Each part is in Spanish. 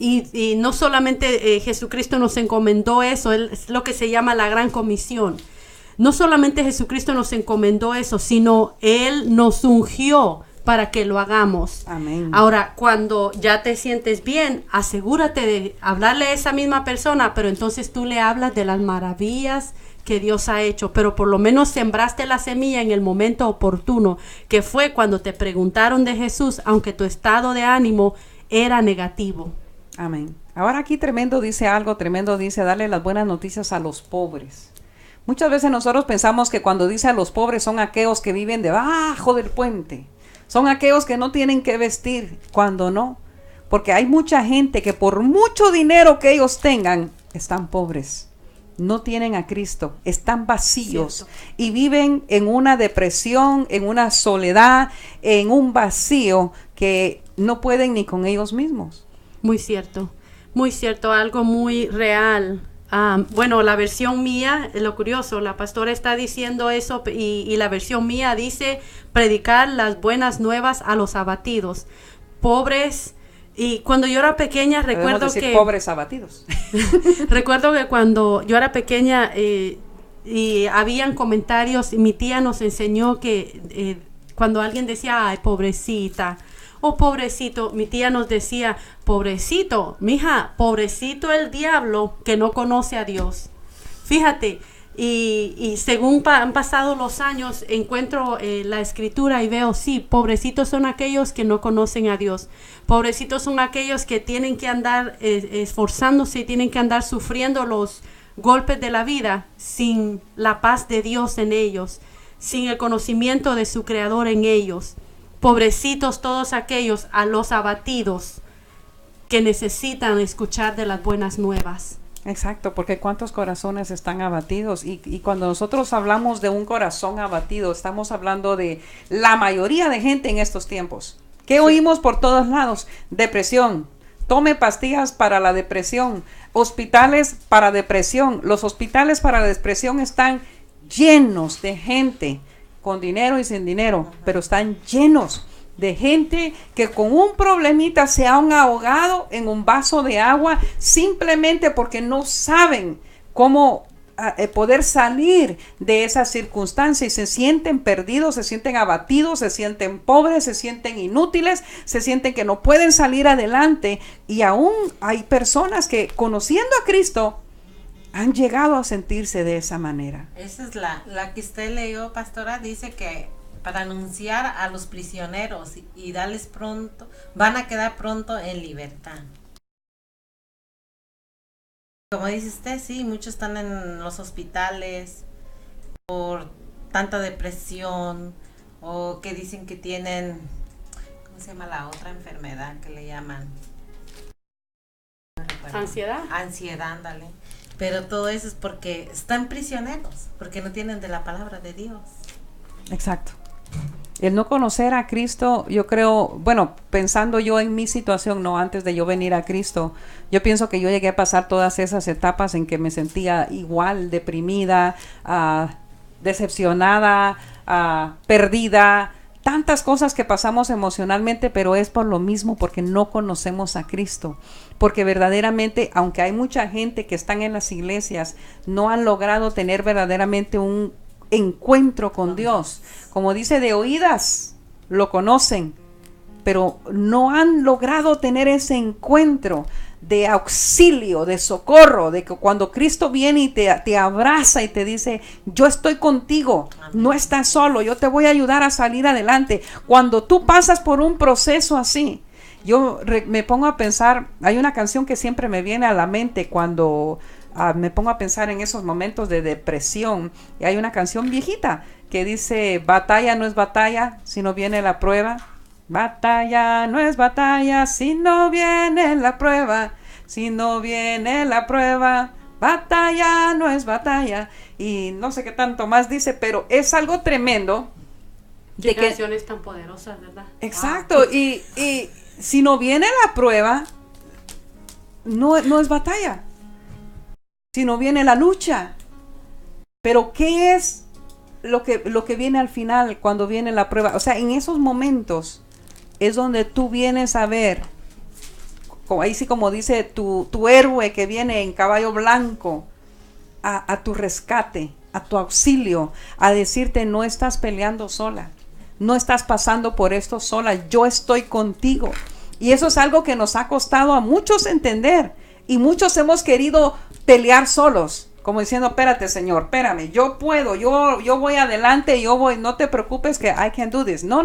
Y no solamente Jesucristo nos encomendó eso, es lo que se llama la gran comisión. No solamente Jesucristo nos encomendó eso, sino Él nos ungió para que lo hagamos. Amén. Ahora, cuando ya te sientes bien, asegúrate de hablarle a esa misma persona, pero entonces tú le hablas de las maravillas que Dios ha hecho, pero por lo menos sembraste la semilla en el momento oportuno, que fue cuando te preguntaron de Jesús, aunque tu estado de ánimo era negativo. Amén. Ahora aquí tremendo dice darle las buenas noticias a los pobres. Muchas veces nosotros pensamos que cuando dice a los pobres son aquellos que viven debajo del puente, son aquellos que no tienen que vestir, cuando no, porque hay mucha gente que por mucho dinero que ellos tengan, están pobres, no tienen a Cristo, están vacíos. Cierto. Y viven en una depresión, en una soledad, en un vacío que no pueden ni con ellos mismos. Muy cierto, algo muy real. Bueno, la versión mía, lo curioso, la pastora está diciendo eso y la versión mía dice predicar las buenas nuevas a los abatidos, pobres. Y cuando yo era pequeña recuerdo que pobres abatidos. Recuerdo que cuando yo era pequeña y habían comentarios, y mi tía nos enseñó que cuando alguien decía, ay, pobrecita, o pobrecito, mi tía nos decía, pobrecito, mija, pobrecito el diablo que no conoce a Dios. Fíjate, y según han pasado los años, encuentro la escritura y veo, sí, pobrecitos son aquellos que no conocen a Dios. Pobrecitos son aquellos que tienen que andar esforzándose y tienen que andar sufriendo los golpes de la vida sin la paz de Dios en ellos, sin el conocimiento de su Creador en ellos. Pobrecitos todos aquellos a los abatidos que necesitan escuchar de las buenas nuevas. Exacto, porque cuántos corazones están abatidos y cuando nosotros hablamos de un corazón abatido, estamos hablando de la mayoría de gente en estos tiempos. ¿Qué oímos por todos lados? Depresión, tome pastillas para la depresión, hospitales para depresión. Los hospitales para la depresión están llenos de gente con dinero y sin dinero, pero están llenos de gente que con un problemita se han ahogado en un vaso de agua simplemente porque no saben cómo poder salir de esa circunstancia y se sienten perdidos, se sienten abatidos, se sienten pobres, se sienten inútiles, se sienten que no pueden salir adelante y aún hay personas que conociendo a Cristo han llegado a sentirse de esa manera. Esa es la que usted leyó, pastora, dice que para anunciar a los prisioneros y darles pronto, van a quedar pronto en libertad. Como dice usted, sí, muchos están en los hospitales por tanta depresión o que dicen que tienen, ¿cómo se llama la otra enfermedad que le llaman? ¿Ansiedad? Ansiedad, ándale. Pero todo eso es porque están prisioneros, porque no tienen de la palabra de Dios. Exacto. El no conocer a Cristo, yo creo, bueno, pensando yo en mi situación, no antes de yo venir a Cristo, yo pienso que yo llegué a pasar todas esas etapas en que me sentía igual, deprimida, decepcionada, perdida, tantas cosas que pasamos emocionalmente, pero es por lo mismo, porque no conocemos a Cristo, porque verdaderamente, aunque hay mucha gente que están en las iglesias, no han logrado tener verdaderamente un encuentro con Dios. Como dice, de oídas lo conocen, pero no han logrado tener ese encuentro de auxilio, de socorro, de que cuando Cristo viene y te abraza y te dice, yo estoy contigo, no estás solo, yo te voy a ayudar a salir adelante. Cuando tú pasas por un proceso así, yo me pongo a pensar, hay una canción que siempre me viene a la mente cuando me pongo a pensar en esos momentos de depresión, y hay una canción viejita que dice, batalla no es batalla si no viene la prueba, batalla no es batalla si no viene la prueba, si no viene la prueba, batalla no es batalla, y no sé qué tanto más dice, pero es algo tremendo. Qué canciones tan poderosas, ¿verdad? Exacto, wow. y si no viene la prueba, no es batalla, si no viene la lucha. Pero ¿qué es lo que viene al final cuando viene la prueba? O sea, en esos momentos es donde tú vienes a ver, ahí sí como dice tu héroe que viene en caballo blanco a tu rescate, a tu auxilio, a decirte no estás peleando sola, no estás pasando por esto sola, yo estoy contigo. Y eso es algo que nos ha costado a muchos entender, y muchos hemos querido pelear solos, como diciendo, espérate Señor, espérame, yo puedo, yo voy adelante, yo voy, no te preocupes que I can do this. No.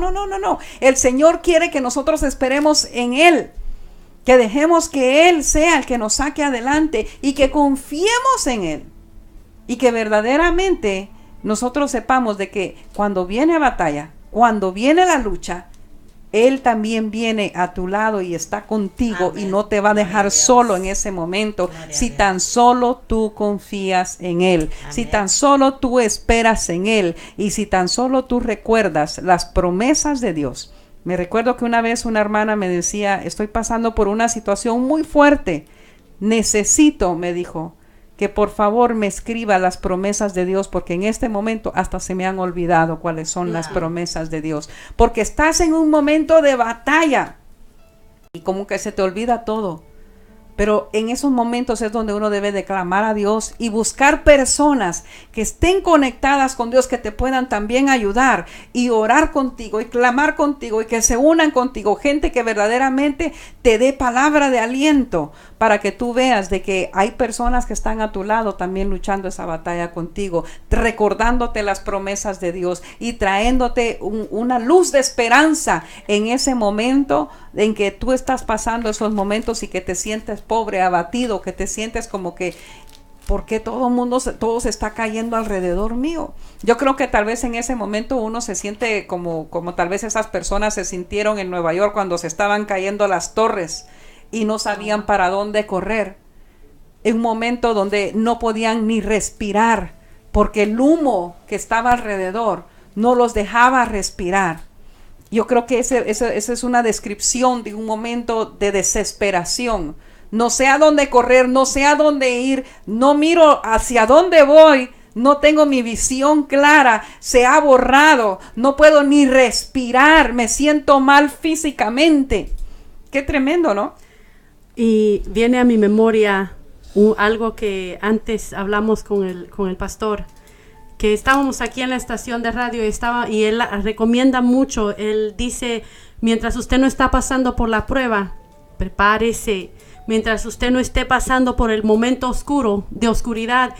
El Señor quiere que nosotros esperemos en Él, que dejemos que Él sea el que nos saque adelante y que confiemos en Él. Y que verdaderamente nosotros sepamos de que cuando viene batalla, cuando viene la lucha, Él también viene a tu lado y está contigo. Amén. Y no te va a dejar solo en ese momento. Si tan solo tú confías en Él. Amén. Si tan solo tú esperas en Él. Y si tan solo tú recuerdas las promesas de Dios. Me recuerdo que una vez una hermana me decía, estoy pasando por una situación muy fuerte. Necesito, me dijo, que por favor me escriba las promesas de Dios, porque en este momento hasta se me han olvidado cuáles son las promesas de Dios, porque estás en un momento de batalla y como que se te olvida todo. Pero en esos momentos es donde uno debe de clamar a Dios y buscar personas que estén conectadas con Dios, que te puedan también ayudar y orar contigo y clamar contigo y que se unan contigo. Gente que verdaderamente te dé palabra de aliento para que tú veas de que hay personas que están a tu lado también luchando esa batalla contigo, recordándote las promesas de Dios y trayéndote una luz de esperanza en ese momento en que tú estás pasando esos momentos y que te sientes pobre, abatido, que te sientes como que ¿por qué todo se está cayendo alrededor mío? Yo creo que tal vez en ese momento uno se siente como tal vez esas personas se sintieron en Nueva York cuando se estaban cayendo las torres y no sabían para dónde correr. En un momento donde no podían ni respirar porque el humo que estaba alrededor no los dejaba respirar. Yo creo que esa es una descripción de un momento de desesperación. No sé a dónde correr, no sé a dónde ir, no miro hacia dónde voy, no tengo mi visión clara, se ha borrado, no puedo ni respirar, me siento mal físicamente. Qué tremendo, ¿no? Y viene a mi memoria algo que antes hablamos con el pastor, que estábamos aquí en la estación de radio y él recomienda mucho. Él dice, mientras usted no está pasando por la prueba, prepárese. Mientras usted no esté pasando por el momento de oscuridad,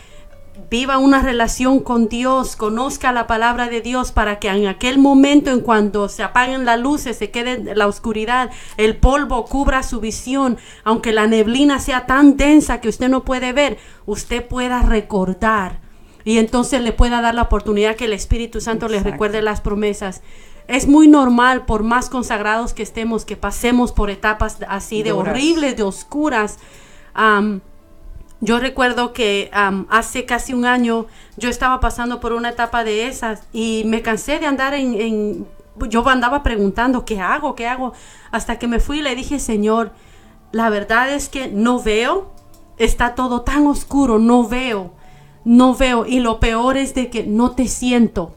viva una relación con Dios, conozca la palabra de Dios para que en aquel momento, en cuando se apaguen las luces, se quede la oscuridad, el polvo cubra su visión, aunque la neblina sea tan densa que usted no puede ver, usted pueda recordar y entonces le pueda dar la oportunidad que el Espíritu Santo le recuerde las promesas. Es muy normal, por más consagrados que estemos, que pasemos por etapas así de horribles, de oscuras. Yo recuerdo que hace casi un año yo estaba pasando por una etapa de esas y me cansé de andar yo andaba preguntando, ¿qué hago? Hasta que me fui y le dije, Señor, la verdad es que no veo, está todo tan oscuro, no veo, y lo peor es de que no te siento.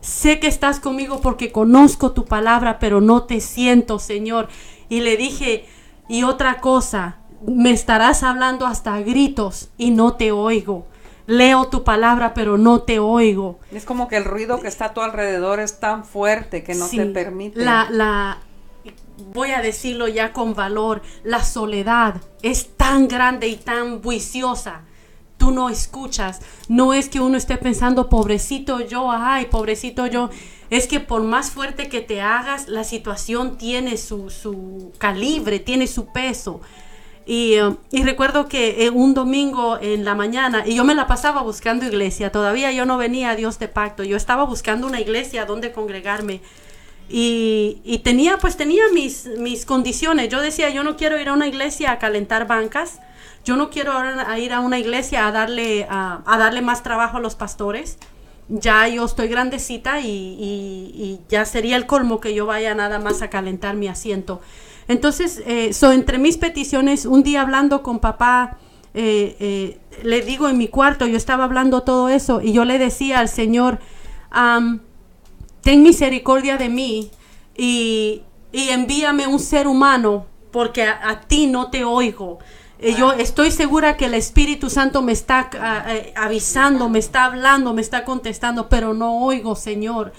Sé que estás conmigo porque conozco tu palabra, pero no te siento, Señor. Y le dije, y otra cosa, me estarás hablando hasta gritos y no te oigo. Leo tu palabra, pero no te oigo. Es como que el ruido que está a tu alrededor es tan fuerte que no te permite. Voy a decirlo ya con valor, la soledad es tan grande y tan buiciosa. Tú no escuchas, no es que uno esté pensando pobrecito yo, es que por más fuerte que te hagas, la situación tiene su calibre, tiene su peso. Y recuerdo que un domingo en la mañana, y yo me la pasaba buscando iglesia, todavía yo no venía a Dios de Pacto, yo estaba buscando una iglesia donde congregarme. Y tenía mis condiciones. Yo decía, yo no quiero ir a una iglesia a calentar bancas. Yo no quiero ir a una iglesia a darle más trabajo a los pastores. Ya yo estoy grandecita y ya sería el colmo que yo vaya nada más a calentar mi asiento. Entonces, entre mis peticiones, un día hablando con papá, le digo en mi cuarto, yo estaba hablando todo eso y yo le decía al Señor, ten misericordia de mí y envíame un ser humano porque a ti no te oigo. Yo estoy segura que el Espíritu Santo me está avisando, me está hablando, me está contestando, pero no oigo, Señor.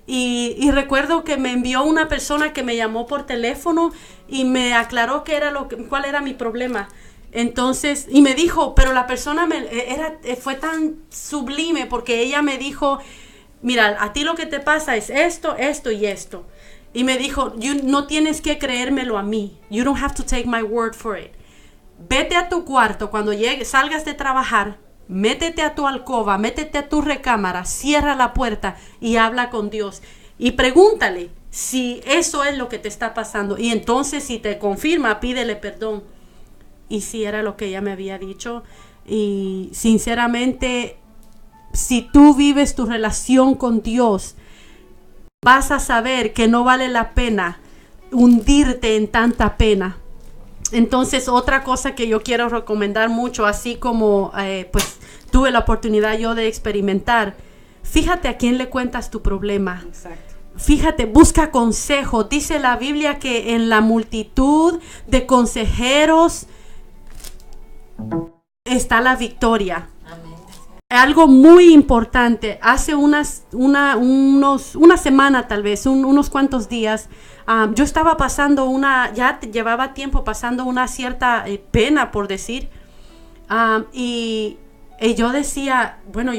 Y recuerdo que me envió una persona que me llamó por teléfono y me aclaró cuál era mi problema. Entonces, y me dijo, pero la persona fue tan sublime, porque ella me dijo, mira, a ti lo que te pasa es esto, esto y esto. Y me dijo, no tienes que creérmelo a mí. You don't have to take my word for it. Vete a tu cuarto cuando salgas de trabajar, métete a tu alcoba, métete a tu recámara, cierra la puerta y habla con Dios. Y pregúntale si eso es lo que te está pasando. Y entonces, si te confirma, pídele perdón. Y si era lo que ella me había dicho. Y sinceramente, si tú vives tu relación con Dios, vas a saber que no vale la pena hundirte en tanta pena. Entonces, otra cosa que yo quiero recomendar mucho, así como pues tuve la oportunidad yo de experimentar, fíjate a quién le cuentas tu problema. Exacto. Fíjate, busca consejo. Dice la Biblia que en la multitud de consejeros está la victoria. Amén. Algo muy importante, hace una semana tal vez, unos cuantos días, yo estaba pasando ya llevaba tiempo pasando una cierta pena, por decir, y yo decía, bueno,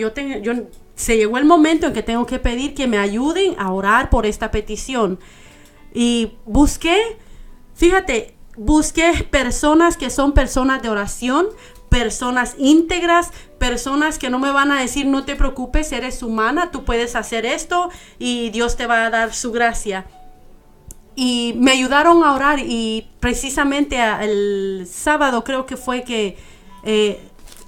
se llegó el momento en que tengo que pedir que me ayuden a orar por esta petición. Y busqué personas que son personas de oración, personas íntegras, personas que no me van a decir, no te preocupes, eres humana, tú puedes hacer esto y Dios te va a dar su gracia. Y me ayudaron a orar, y precisamente el sábado creo que fue que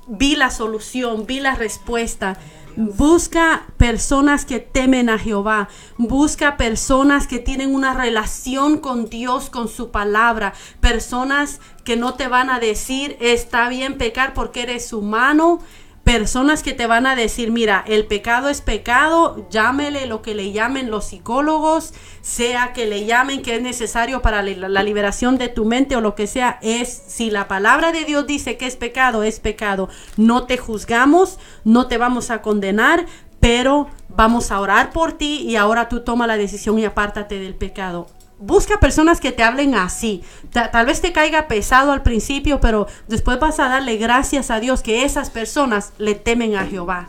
vi la solución, vi la respuesta. Busca personas que temen a Jehová. Busca personas que tienen una relación con Dios, con su palabra. Personas que no te van a decir, está bien pecar porque eres humano. Personas que te van a decir, mira, el pecado es pecado, llámele lo que le llamen los psicólogos, sea que le llamen que es necesario para la liberación de tu mente o lo que sea. Si la palabra de Dios dice que es pecado, es pecado. No te juzgamos, no te vamos a condenar, pero vamos a orar por ti y ahora tú toma la decisión y apártate del pecado. Busca personas que te hablen así. Tal vez te caiga pesado al principio, pero después vas a darle gracias a Dios que esas personas le temen a Jehová.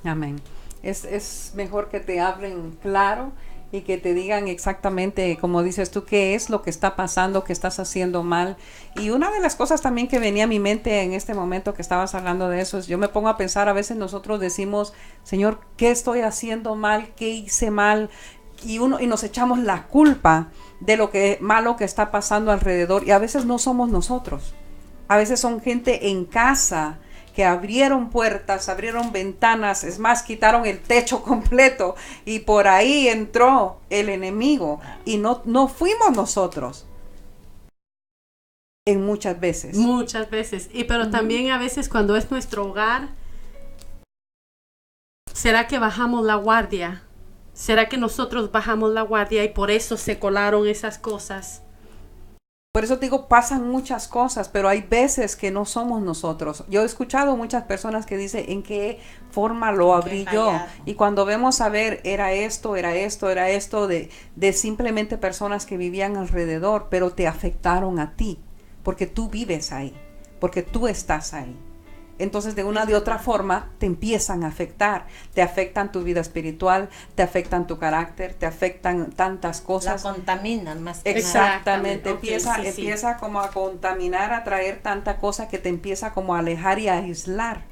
Amén. Es mejor que te hablen claro y que te digan exactamente, como dices tú, qué es lo que está pasando, qué estás haciendo mal. Y una de las cosas también que venía a mi mente en este momento que estabas hablando de eso, es yo me pongo a pensar, a veces nosotros decimos, Señor, ¿qué estoy haciendo mal? ¿Qué hice mal? Y nos echamos la culpa de lo malo que está pasando alrededor, y a veces no somos nosotros, a veces son gente en casa que abrieron puertas, abrieron ventanas, es más, quitaron el techo completo y por ahí entró el enemigo y no fuimos nosotros. En muchas veces, pero también a veces cuando es nuestro hogar, ¿será que bajamos la guardia? ¿Será que nosotros bajamos la guardia y por eso se colaron esas cosas? Por eso te digo, pasan muchas cosas, pero hay veces que no somos nosotros. Yo he escuchado muchas personas que dicen, ¿en qué forma lo abrí yo? Y cuando vemos a ver, era esto de simplemente personas que vivían alrededor, pero te afectaron a ti, porque tú vives ahí, porque tú estás ahí. Entonces, de una de otra forma, te empiezan a afectar. Te afectan tu vida espiritual, te afectan tu carácter, te afectan tantas cosas. La contaminan más que Exactamente. nada. Empieza como a contaminar, a traer tanta cosa que te empieza como a alejar y a aislar.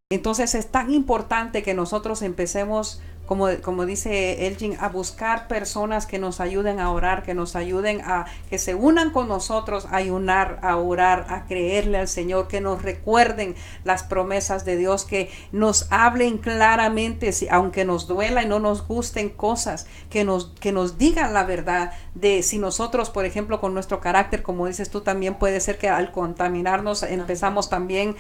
Entonces, es tan importante que nosotros empecemos, como dice Elgin, a buscar personas que nos ayuden a orar, que nos ayuden que se unan con nosotros a ayunar, a orar, a creerle al Señor, que nos recuerden las promesas de Dios, que nos hablen claramente, aunque nos duela y no nos gusten cosas, que nos digan la verdad de si nosotros, por ejemplo, con nuestro carácter, como dices tú, también puede ser que al contaminarnos empezamos también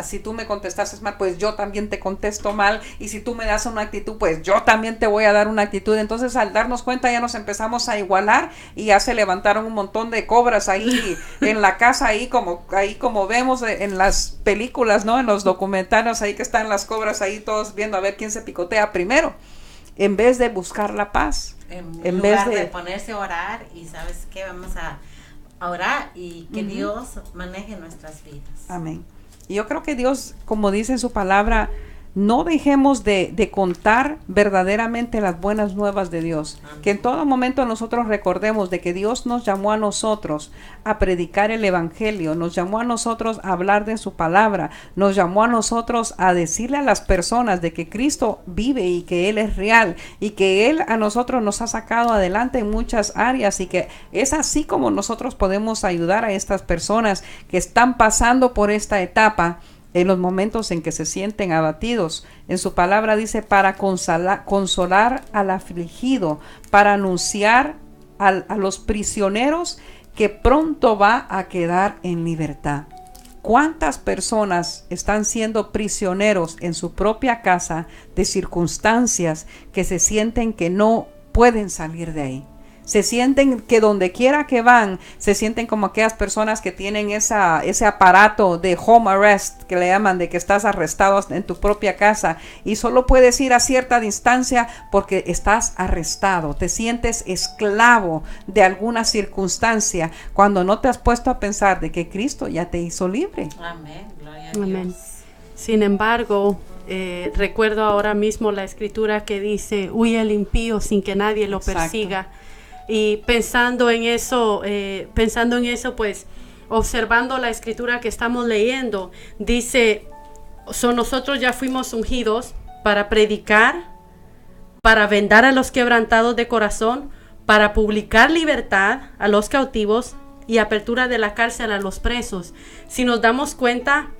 si tú me contestaste mal, pues yo también te contesto mal, y si tú me das una actitud, pues pues yo también te voy a dar una actitud. Entonces al darnos cuenta ya nos empezamos a igualar y ya se levantaron un montón de cobras ahí en la casa, ahí como vemos en las películas, ¿no? En los documentales ahí que están las cobras ahí todos viendo a ver quién se picotea primero, en vez de buscar la paz. En lugar de ponerse a orar y ¿sabes qué? Vamos a orar y que Dios maneje nuestras vidas. Amén. Y yo creo que Dios, como dice en su palabra, no dejemos de contar verdaderamente las buenas nuevas de Dios. Amén. Que en todo momento nosotros recordemos de que Dios nos llamó a nosotros a predicar el evangelio, nos llamó a nosotros a hablar de su palabra, nos llamó a nosotros a decirle a las personas de que Cristo vive y que Él es real y que Él a nosotros nos ha sacado adelante en muchas áreas y que es así como nosotros podemos ayudar a estas personas que están pasando por esta etapa en los momentos en que se sienten abatidos. En su palabra dice para consolar al afligido, para anunciar a los prisioneros que pronto va a quedar en libertad. ¿Cuántas personas están siendo prisioneros en su propia casa de circunstancias que se sienten que no pueden salir de ahí? Se sienten que donde quiera que van, se sienten como aquellas personas que tienen ese aparato de home arrest, que le llaman, de que estás arrestado en tu propia casa y solo puedes ir a cierta distancia porque estás arrestado. Te sientes esclavo de alguna circunstancia cuando no te has puesto a pensar de que Cristo ya te hizo libre. Amén, gloria a Dios. Amén. Sin embargo, recuerdo ahora mismo la escritura que dice, huye el impío sin que nadie lo persiga. Y pensando en eso, pues, observando la escritura que estamos leyendo, dice, nosotros ya fuimos ungidos para predicar, para vendar a los quebrantados de corazón, para publicar libertad a los cautivos y apertura de la cárcel a los presos. Si nos damos cuenta,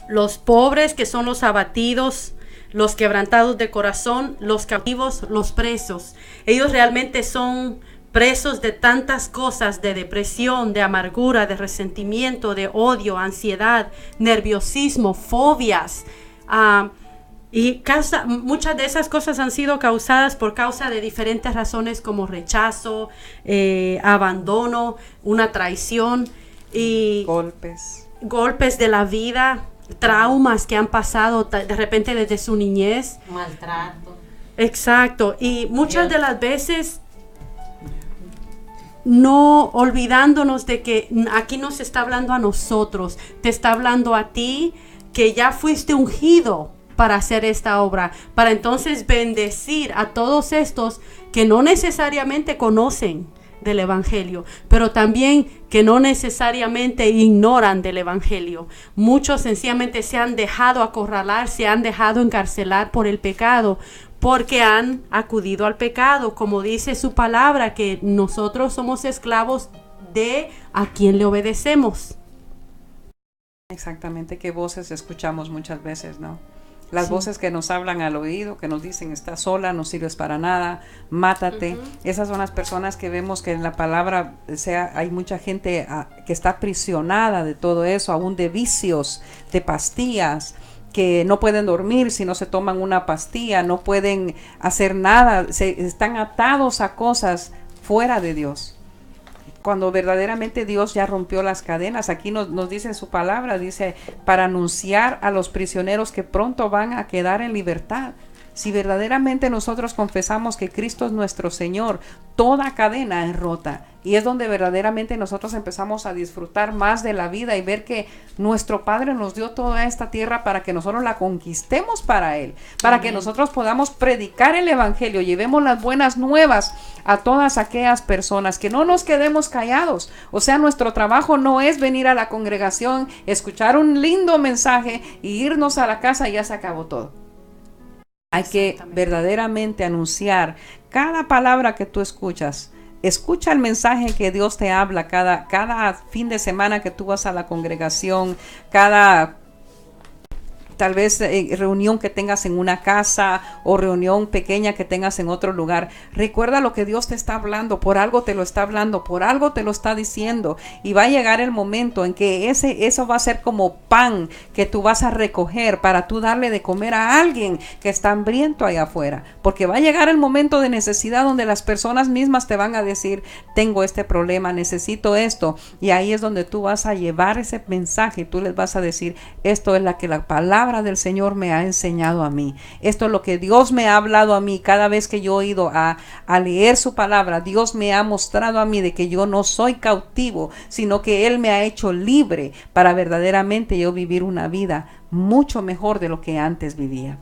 los pobres, que son los abatidos, los quebrantados de corazón, los cautivos, los presos, ellos realmente son presos de tantas cosas, de depresión, de amargura, de resentimiento, de odio, ansiedad, nerviosismo, fobias, y muchas de esas cosas han sido causadas por causa de diferentes razones como rechazo, abandono, una traición y golpes de la vida, traumas que han pasado de repente desde su niñez, maltrato. Exacto, y muchas de las veces no olvidándonos de que aquí nos está hablando a nosotros, te está hablando a ti que ya fuiste ungido para hacer esta obra, para entonces bendecir a todos estos que no necesariamente conocen del evangelio, pero también que no necesariamente ignoran del evangelio. Muchos sencillamente se han dejado acorralar, se han dejado encarcelar por el pecado, porque han acudido al pecado, como dice su palabra, que nosotros somos esclavos de a quien le obedecemos. Exactamente, qué voces escuchamos muchas veces, ¿no? Las voces que nos hablan al oído, que nos dicen, estás sola, no sirves para nada, mátate. Esas son las personas que vemos que en la palabra, hay mucha gente que está aprisionada de todo eso, aún de vicios, de pastillas, que no pueden dormir si no se toman una pastilla, no pueden hacer nada, están atados a cosas fuera de Dios. Cuando verdaderamente Dios ya rompió las cadenas, aquí nos dice en su palabra, dice, para anunciar a los prisioneros que pronto van a quedar en libertad. Si verdaderamente nosotros confesamos que Cristo es nuestro Señor, toda cadena es rota. Y es donde verdaderamente nosotros empezamos a disfrutar más de la vida y ver que nuestro Padre nos dio toda esta tierra para que nosotros la conquistemos para Él, para que nosotros podamos predicar el Evangelio, llevemos las buenas nuevas a todas aquellas personas, que no nos quedemos callados. O sea, nuestro trabajo no es venir a la congregación, escuchar un lindo mensaje y irnos a la casa y ya se acabó todo. Hay que verdaderamente anunciar cada palabra que tú escuchas. Escucha el mensaje que Dios te habla cada fin de semana que tú vas a la congregación, cada tal vez reunión que tengas en una casa o reunión pequeña que tengas en otro lugar. Recuerda lo que Dios te está hablando, por algo te lo está hablando, por algo te lo está diciendo, y va a llegar el momento en que eso va a ser como pan que tú vas a recoger para tú darle de comer a alguien que está hambriento allá afuera, porque va a llegar el momento de necesidad donde las personas mismas te van a decir: tengo este problema, necesito esto, y ahí es donde tú vas a llevar ese mensaje y tú les vas a decir: esto es la que la palabra del Señor me ha enseñado a mí, esto es lo que Dios me ha hablado a mí. Cada vez que yo he ido a leer su palabra, Dios me ha mostrado a mí de que yo no soy cautivo, sino que Él me ha hecho libre para verdaderamente yo vivir una vida mucho mejor de lo que antes vivía.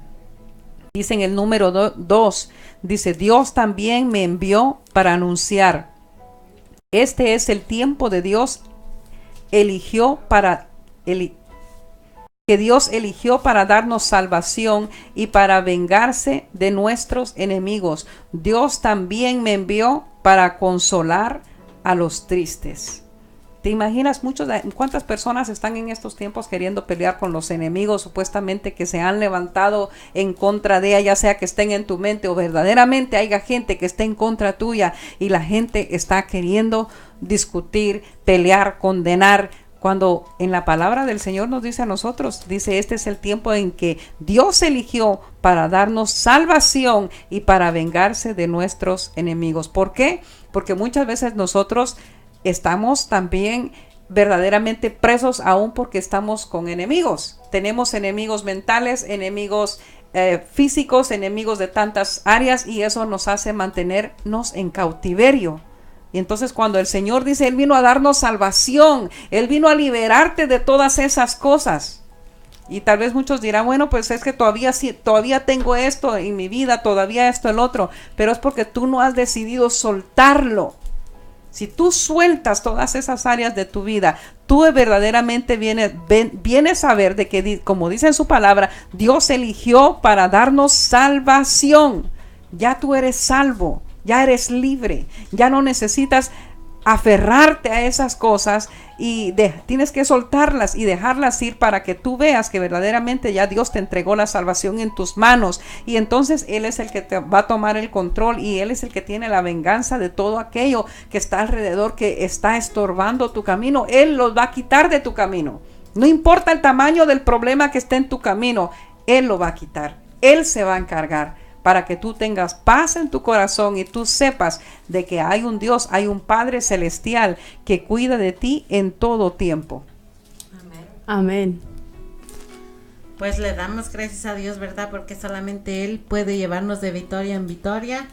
Dice en el número 2, dice: Dios también me envió para anunciar. Este es el tiempo de Dios que Dios eligió para darnos salvación y para vengarse de nuestros enemigos. Dios también me envió para consolar a los tristes. ¿Te imaginas cuántas personas están en estos tiempos queriendo pelear con los enemigos supuestamente que se han levantado en contra de ella, ya sea que estén en tu mente o verdaderamente haya gente que esté en contra tuya, y la gente está queriendo discutir, pelear, condenar, cuando en la palabra del Señor nos dice a nosotros, dice: este es el tiempo en que Dios eligió para darnos salvación y para vengarse de nuestros enemigos. ¿Por qué? Porque muchas veces nosotros estamos también verdaderamente presos aún porque estamos con enemigos. Tenemos enemigos mentales, enemigos físicos, enemigos de tantas áreas, y eso nos hace mantenernos en cautiverio. Y entonces cuando el Señor dice: Él vino a darnos salvación, Él vino a liberarte de todas esas cosas. Y tal vez muchos dirán: bueno, pues es que todavía tengo esto en mi vida, todavía esto, el otro, pero es porque tú no has decidido soltarlo. Si tú sueltas todas esas áreas de tu vida, tú verdaderamente vienes a ver de que, como dice en su palabra, Dios eligió para darnos salvación. Ya tú eres salvo, ya eres libre, ya no necesitas aferrarte a esas cosas y tienes que soltarlas y dejarlas ir para que tú veas que verdaderamente ya Dios te entregó la salvación en tus manos, y entonces Él es el que te va a tomar el control, y Él es el que tiene la venganza de todo aquello que está alrededor, que está estorbando tu camino. Él los va a quitar de tu camino. No importa el tamaño del problema que esté en tu camino, Él lo va a quitar. Él se va a encargar, para que tú tengas paz en tu corazón y tú sepas de que hay un Dios, hay un Padre celestial que cuida de ti en todo tiempo. Amén. Amén. Pues le damos gracias a Dios, ¿verdad? Porque solamente Él puede llevarnos de victoria en victoria,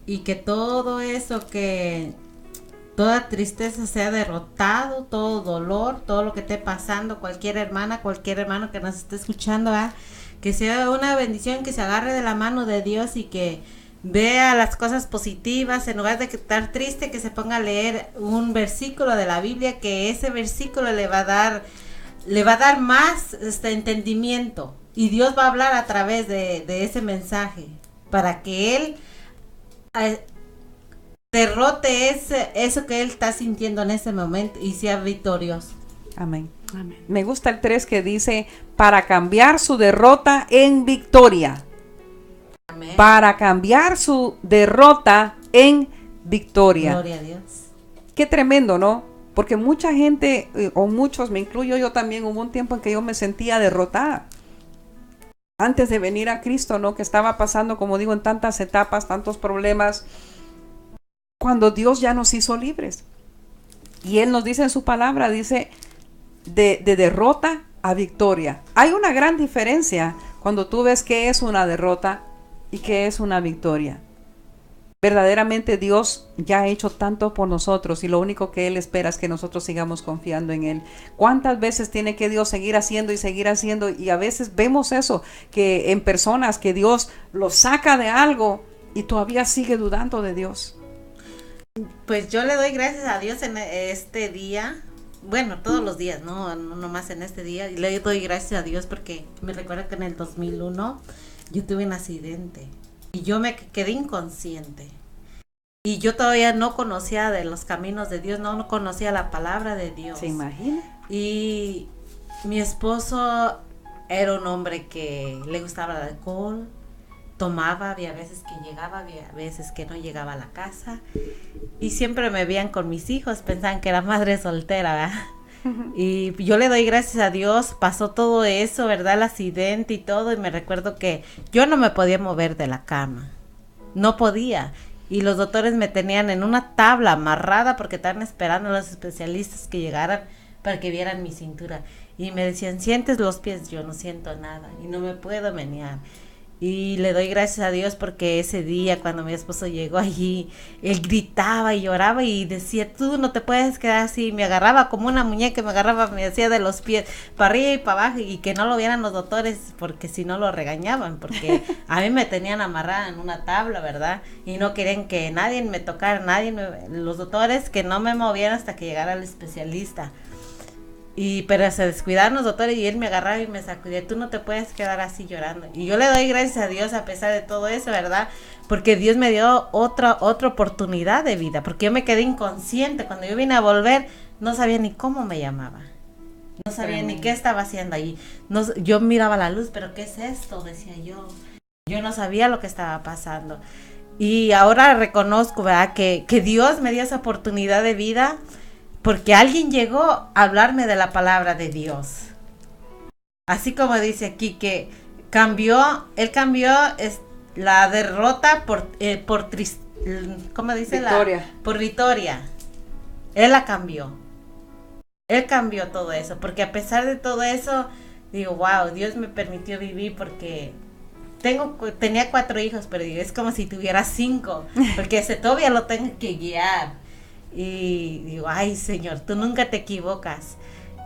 y que todo eso, que toda tristeza sea derrotado, todo dolor, todo lo que esté pasando, cualquier hermana, cualquier hermano que nos esté escuchando, ¿verdad? Que sea una bendición, que se agarre de la mano de Dios y que vea las cosas positivas, en lugar de estar triste, que se ponga a leer un versículo de la Biblia, que ese versículo le va a dar más entendimiento, y Dios va a hablar a través de ese mensaje para que Él derrote eso que Él está sintiendo en ese momento y sea victorioso. Amén. Amén. Me gusta el 3 que dice: para cambiar su derrota en victoria. Amén. Para cambiar su derrota en victoria. Gloria a Dios. Qué tremendo, ¿no? Porque mucha gente, o muchos, me incluyo yo también, hubo un tiempo en que yo me sentía derrotada. Antes de venir a Cristo, ¿no? Que estaba pasando, como digo, en tantas etapas, tantos problemas, cuando Dios ya nos hizo libres. Y Él nos dice en su palabra, dice: de derrota a victoria. Hay una gran diferencia cuando tú ves qué es una derrota y qué es una victoria. Verdaderamente Dios ya ha hecho tanto por nosotros, y lo único que Él espera es que nosotros sigamos confiando en Él. ¿Cuántas veces tiene que Dios seguir haciendo y seguir haciendo? Y a veces vemos eso, que en personas que Dios los saca de algo y todavía sigue dudando de Dios. Pues yo le doy gracias a Dios en este día, bueno, todos los días, no nomás en este día, y le doy gracias a Dios porque me recuerdo que en el 2001 yo tuve un accidente y yo me quedé inconsciente, y yo todavía no conocía de los caminos de Dios, no conocía la palabra de Dios. ¿Se imagina? Y mi esposo era un hombre que le gustaba el alcohol, tomaba, había veces que llegaba, había veces que no llegaba a la casa, y siempre me veían con mis hijos, pensaban que era madre soltera, ¿verdad? Y yo le doy gracias a Dios, pasó todo eso, ¿verdad? El accidente y todo, y me recuerdo que yo no me podía mover de la cama, no podía, y los doctores me tenían en una tabla amarrada porque estaban esperando a los especialistas que llegaran para que vieran mi cintura, y me decían, ¿sientes los pies? Yo no siento nada, y no me puedo menear. Y le doy gracias a Dios porque ese día cuando mi esposo llegó allí, él gritaba y lloraba y decía, tú no te puedes quedar así. Me agarraba como una muñeca, me agarraba, me hacía de los pies para arriba y para abajo, y que no lo vieran los doctores porque si no lo regañaban, porque a mí me tenían amarrada en una tabla, ¿verdad? Y no querían que nadie me tocara, los doctores, que no me movieran hasta que llegara el especialista. Pero se descuidaron los doctores y él me agarraba y me sacudía, tú no te puedes quedar así llorando. Y yo le doy gracias a Dios a pesar de todo eso, ¿verdad? Porque Dios me dio otra oportunidad de vida, porque yo me quedé inconsciente. Cuando yo vine a volver, no sabía ni cómo me llamaba, no sabía ni qué estaba haciendo ahí. No, yo miraba la luz, pero ¿qué es esto? Decía yo. Yo no sabía lo que estaba pasando. Y ahora reconozco, ¿verdad? Que Dios me dio esa oportunidad de vida, porque alguien llegó a hablarme de la palabra de Dios. Así como dice aquí que él cambió la derrota por ¿cómo dice? Victoria. Por victoria. Él la cambió. Él cambió todo eso, porque a pesar de todo eso, digo, wow, Dios me permitió vivir porque tenía 4 hijos, pero digo, es como si tuviera 5, porque ese todavía lo tengo que guiar. Y digo, ay Señor, tú nunca te equivocas.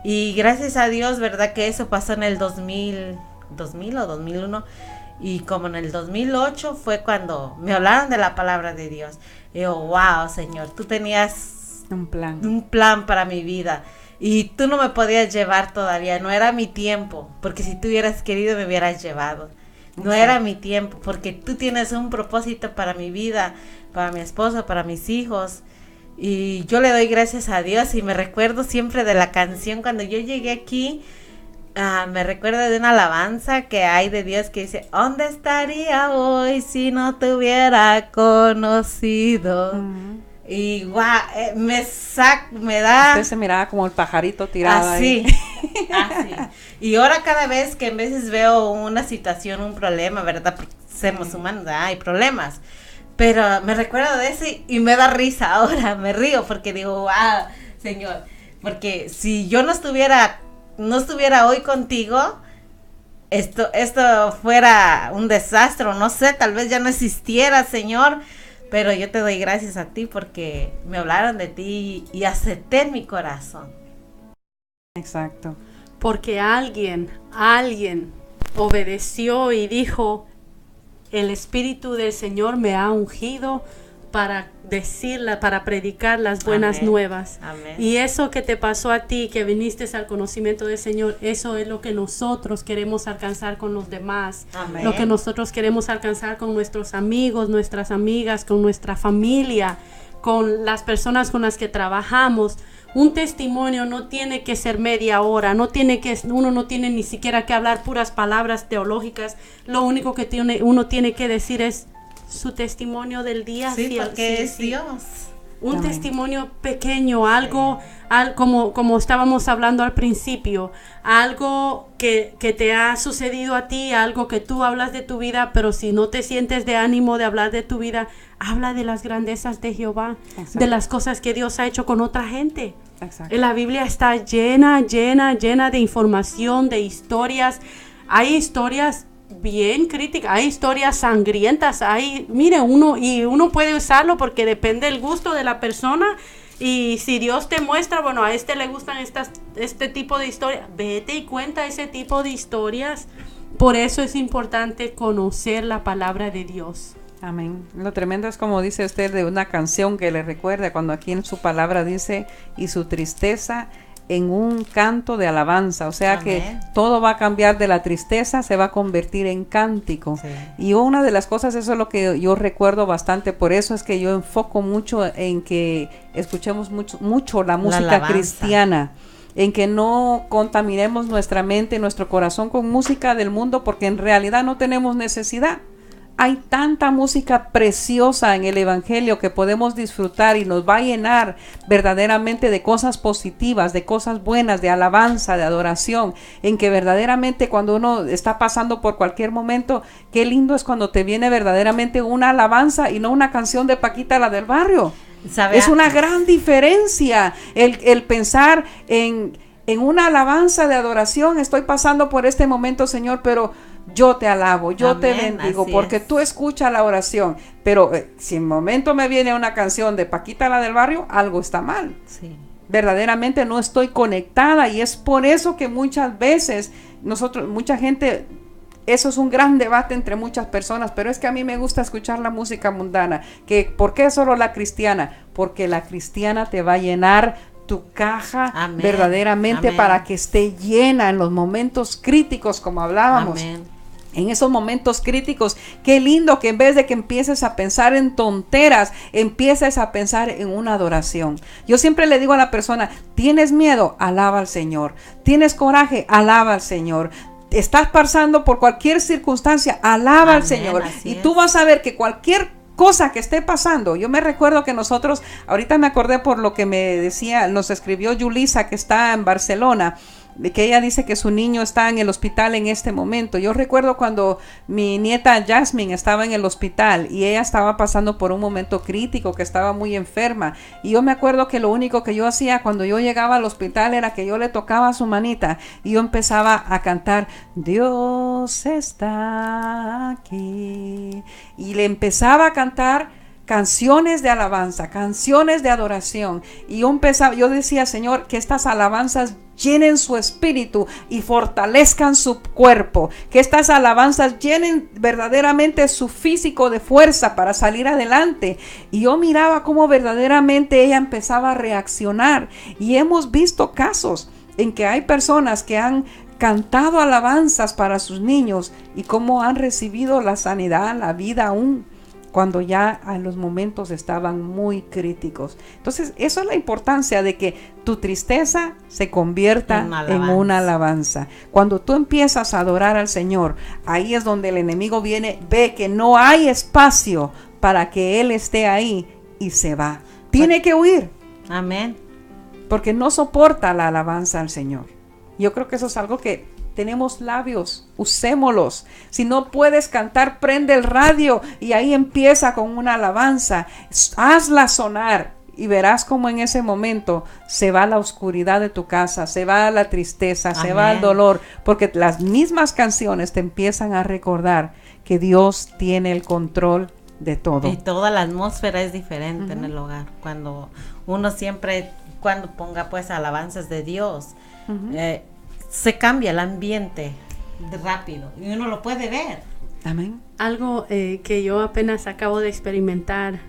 Y gracias a Dios, ¿verdad? Que eso pasó en el 2000 o 2001. Y como en el 2008 fue cuando me hablaron de la palabra de Dios. Y yo, wow, Señor, tú tenías un plan para mi vida. Y tú no me podías llevar todavía, no era mi tiempo. Porque si tú hubieras querido me hubieras llevado. No era mi tiempo, porque tú tienes un propósito para mi vida, para mi esposo, para mis hijos. Y yo le doy gracias a Dios y me recuerdo siempre de la canción. Cuando yo llegué aquí, me recuerdo de una alabanza que hay de Dios que dice, ¿dónde estaría hoy si no te hubiera conocido? Uh-huh. Y guau, me da... Usted se miraba como el pajarito tirado así, ahí. Así. Y ahora cada vez que a veces veo una situación, un problema, ¿verdad? Porque somos humanos, hay problemas. Pero me recuerdo de eso y me da risa ahora, me río porque digo, wow, Señor, porque si yo no estuviera hoy contigo, esto fuera un desastre, no sé, tal vez ya no existiera, Señor, pero yo te doy gracias a ti porque me hablaron de ti y acepté en mi corazón. Exacto. Porque alguien obedeció y dijo, el Espíritu del Señor me ha ungido para para predicar las buenas nuevas. Amén. Y eso que te pasó a ti, que viniste al conocimiento del Señor, eso es lo que nosotros queremos alcanzar con los demás. Amén. Lo que nosotros queremos alcanzar con nuestros amigos, nuestras amigas, con nuestra familia, con las personas con las que trabajamos. Un testimonio no tiene que ser media hora, uno no tiene ni siquiera que hablar puras palabras teológicas. Lo único que uno tiene que decir es su testimonio del día. Sí, porque es Dios. Un testimonio pequeño, algo como estábamos hablando al principio, algo que te ha sucedido a ti, algo que tú hablas de tu vida, pero si no te sientes de ánimo de hablar de tu vida, habla de las grandezas de Jehová. Exacto. De las cosas que Dios ha hecho con otra gente. Exacto. La Biblia está llena de información, de historias. Hay historias bien críticas, hay historias sangrientas, uno puede usarlo porque depende del gusto de la persona. Y si Dios te muestra, bueno, a le gustan este tipo de historias, vete y cuenta ese tipo de historias. Por eso es importante conocer la palabra de Dios. Amén. Lo tremendo es como dice usted de una canción que le recuerda cuando aquí en su palabra dice, y su tristeza en un canto de alabanza, o sea, amén, que todo va a cambiar, de la tristeza se va a convertir en cántico. Sí. Y una de las cosas, eso es lo que yo recuerdo bastante, por eso es que yo enfoco mucho en que escuchemos mucho la música cristiana, en que no contaminemos nuestra mente, nuestro corazón con música del mundo, porque en realidad no tenemos necesidad. Hay tanta música preciosa en el Evangelio que podemos disfrutar y nos va a llenar verdaderamente de cosas positivas, de cosas buenas, de alabanza, de adoración, en que verdaderamente cuando uno está pasando por cualquier momento, qué lindo es cuando te viene verdaderamente una alabanza y no una canción de Paquita la del barrio. Es una gran diferencia el pensar en una alabanza de adoración. Estoy pasando por este momento, Señor, pero yo te alabo, yo Amén, te bendigo, porque tú escuchas la oración. Pero si en momento me viene una canción de Paquita la del barrio, algo está mal. Sí. Verdaderamente no estoy conectada, y es por eso que muchas veces mucha gente, eso es un gran debate entre muchas personas, pero es que a mí me gusta escuchar la música mundana. ¿Por qué solo la cristiana? Porque la cristiana te va a llenar tu caja. Amén. Verdaderamente. Amén. Para que esté llena en los momentos críticos, como hablábamos. Amén. En esos momentos críticos, qué lindo que en vez de que empieces a pensar en tonteras, empieces a pensar en una adoración. Yo siempre le digo a la persona: ¿tienes miedo? Alaba al Señor. ¿Tienes coraje? Alaba al Señor. ¿Estás pasando por cualquier circunstancia? Alaba Amén, al Señor. Y es. tú vas a ver que cualquier cosa que esté pasando. Yo me recuerdo que nosotros, ahorita me acordé por lo que me decía, nos escribió Yulisa, que está en Barcelona, de que ella dice que su niño está en el hospital en este momento. Yo recuerdo cuando mi nieta Jasmine estaba en el hospital y ella estaba pasando por un momento crítico, que estaba muy enferma, y yo me acuerdo que lo único que yo hacía cuando yo llegaba al hospital era que yo le tocaba su manita y yo empezaba a cantar: Dios está aquí, y le empezaba a cantar canciones de alabanza, canciones de adoración. Y yo decía: Señor, que estas alabanzas llenen su espíritu y fortalezcan su cuerpo, que estas alabanzas llenen verdaderamente su físico de fuerza para salir adelante. Y yo miraba cómo verdaderamente ella empezaba a reaccionar, y hemos visto casos en que hay personas que han cantado alabanzas para sus niños y cómo han recibido la sanidad, la vida aún cuando ya en los momentos estaban muy críticos. Entonces, eso es la importancia de que tu tristeza se convierta en una alabanza. Cuando tú empiezas a adorar al Señor, ahí es donde el enemigo viene, ve que no hay espacio para que Él esté ahí y se va. Tiene que huir. Amén. Porque no soporta la alabanza al Señor. Yo creo que eso es algo que tenemos labios, usémoslos. Si no puedes cantar, prende el radio y ahí empieza con una alabanza. Hazla sonar y verás cómo en ese momento se va la oscuridad de tu casa, se va la tristeza, se va el dolor, porque las mismas canciones te empiezan a recordar que Dios tiene el control de todo. Y toda la atmósfera es diferente en el hogar. Cuando uno siempre, cuando ponga pues alabanzas de Dios, se cambia el ambiente rápido y uno lo puede ver. Amén. Algo que yo apenas acabo de experimentar,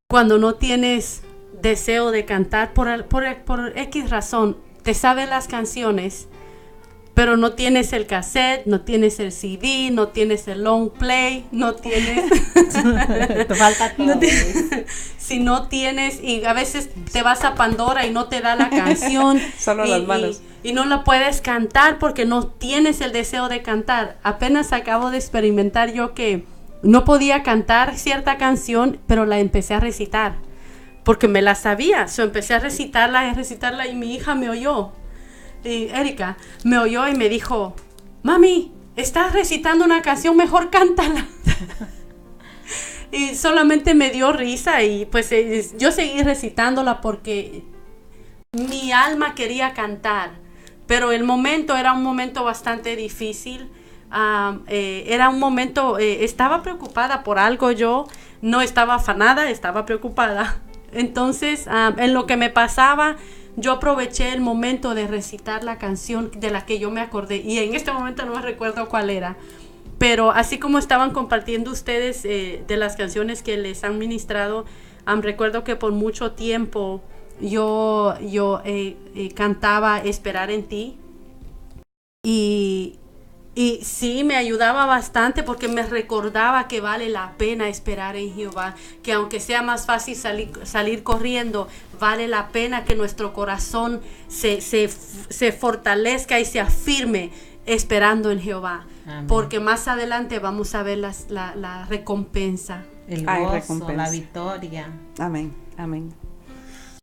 cuando no tienes deseo de cantar por X razón, te sabes las canciones, pero no tienes el cassette, no tienes el CD, no tienes el long play, no tienes... Te falta todo. Si no tienes, y a veces te vas a Pandora y no te da la canción. Solo las manos. Y no la puedes cantar porque no tienes el deseo de cantar. Apenas acabo de experimentar yo que no podía cantar cierta canción, pero la empecé a recitar porque me la sabía. Empecé a recitarla y mi hija me oyó. Y Erika me oyó y me dijo: mami, estás recitando una canción, mejor cántala. Y solamente me dio risa y pues yo seguí recitándola porque mi alma quería cantar, pero el momento era un momento bastante difícil. Era un momento, estaba preocupada por algo, yo no estaba afanada, estaba preocupada. Entonces, en lo que me pasaba, yo aproveché el momento de recitar la canción de la que yo me acordé, y en este momento no me recuerdo cuál era, pero así como estaban compartiendo ustedes de las canciones que les han ministrado, recuerdo que por mucho tiempo yo cantaba Esperar en ti, y Y sí, me ayudaba bastante porque me recordaba que vale la pena esperar en Jehová, que aunque sea más fácil salir corriendo, vale la pena que nuestro corazón se fortalezca y se afirme esperando en Jehová. Amén. Porque más adelante vamos a ver la recompensa. El Hay gozo, recompensa. la victoria. Amén, amén.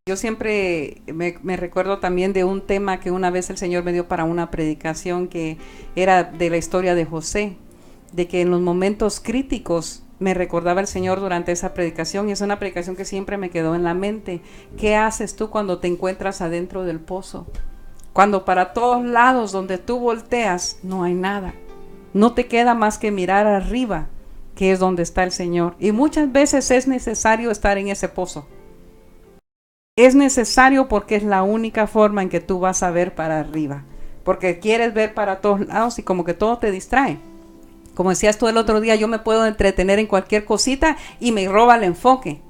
Yo siempre me recuerdo también de un tema que una vez el Señor me dio para una predicación, que era de la historia de José, de que en los momentos críticos me recordaba el Señor durante esa predicación, y es una predicación que siempre me quedó en la mente. ¿Qué haces tú cuando te encuentras adentro del pozo? Cuando para todos lados donde tú volteas no hay nada. No te queda más que mirar arriba, que es donde está el Señor. Y muchas veces es necesario estar en ese pozo. Es necesario porque es la única forma en que tú vas a ver para arriba. Porque quieres ver para todos lados y como que todo te distrae. Como decías tú el otro día, yo me puedo entretener en cualquier cosita y me roba el enfoque.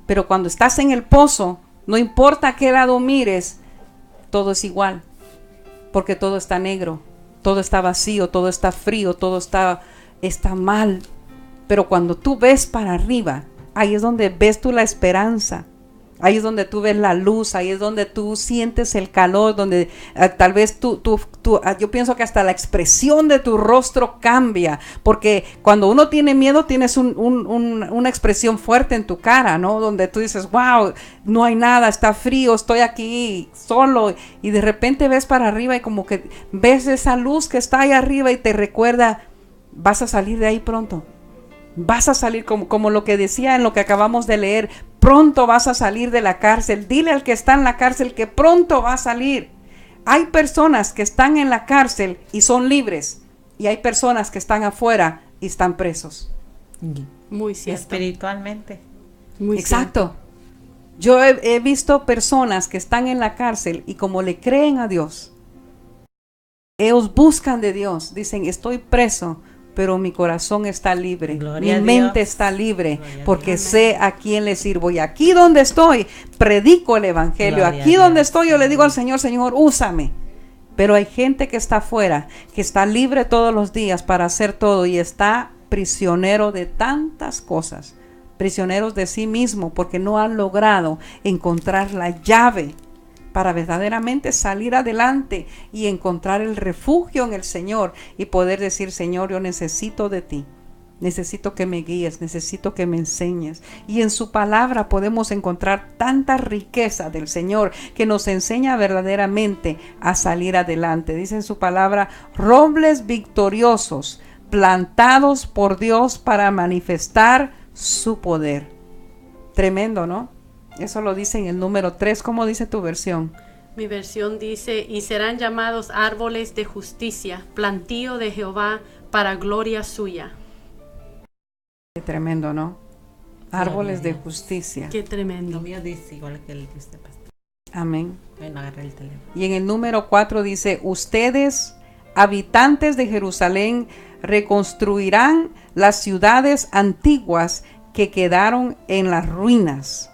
Pero cuando estás en el pozo, no importa a qué lado mires, todo es igual. Porque todo está negro, todo está vacío, todo está frío, todo está mal. Pero cuando tú ves para arriba, ahí es donde ves tú la esperanza. Ahí es donde tú ves la luz, ahí es donde tú sientes el calor, donde tal vez yo pienso que hasta la expresión de tu rostro cambia, porque cuando uno tiene miedo tienes una expresión fuerte en tu cara, ¿no? Donde tú dices, wow, no hay nada, está frío, estoy aquí solo, y de repente ves para arriba y como que ves esa luz que está ahí arriba y te recuerda, vas a salir de ahí pronto. Vas a salir como lo que decía en lo que acabamos de leer, pronto vas a salir de la cárcel. Dile al que está en la cárcel que pronto va a salir. Hay personas que están en la cárcel y son libres, y hay personas que están afuera y están presos. Muy cierto. Espiritualmente. Muy Exacto. Yo he visto personas que están en la cárcel y como le creen a Dios, ellos buscan de Dios, dicen, estoy preso, pero mi corazón está libre, Gloria mi a mente Dios. está libre, Gloria a porque Dios. sé a quién le sirvo. Y aquí donde estoy, predico el evangelio. Gloria Aquí a donde Dios. estoy, yo le digo al Señor, Señor, úsame. Pero hay gente que está afuera, que está libre todos los días para hacer todo y está prisionero de tantas cosas, prisioneros de sí mismo, porque no han logrado encontrar la llave para verdaderamente salir adelante y encontrar el refugio en el Señor y poder decir, Señor, yo necesito de ti, necesito que me guíes, necesito que me enseñes. Y en su palabra podemos encontrar tanta riqueza del Señor que nos enseña verdaderamente a salir adelante. Dice en su palabra, robles victoriosos, plantados por Dios para manifestar su poder. Tremendo, ¿no? Eso lo dice en el número 3. ¿Cómo dice tu versión? Mi versión dice, y serán llamados árboles de justicia, plantío de Jehová para gloria suya. Qué tremendo, ¿no? Árboles de justicia. Qué Lo tremendo. mío dice igual que el de usted, pastor. Amén. Bueno, agarré el teléfono. Y en el número 4 dice, ustedes, habitantes de Jerusalén, reconstruirán las ciudades antiguas que quedaron en las ruinas.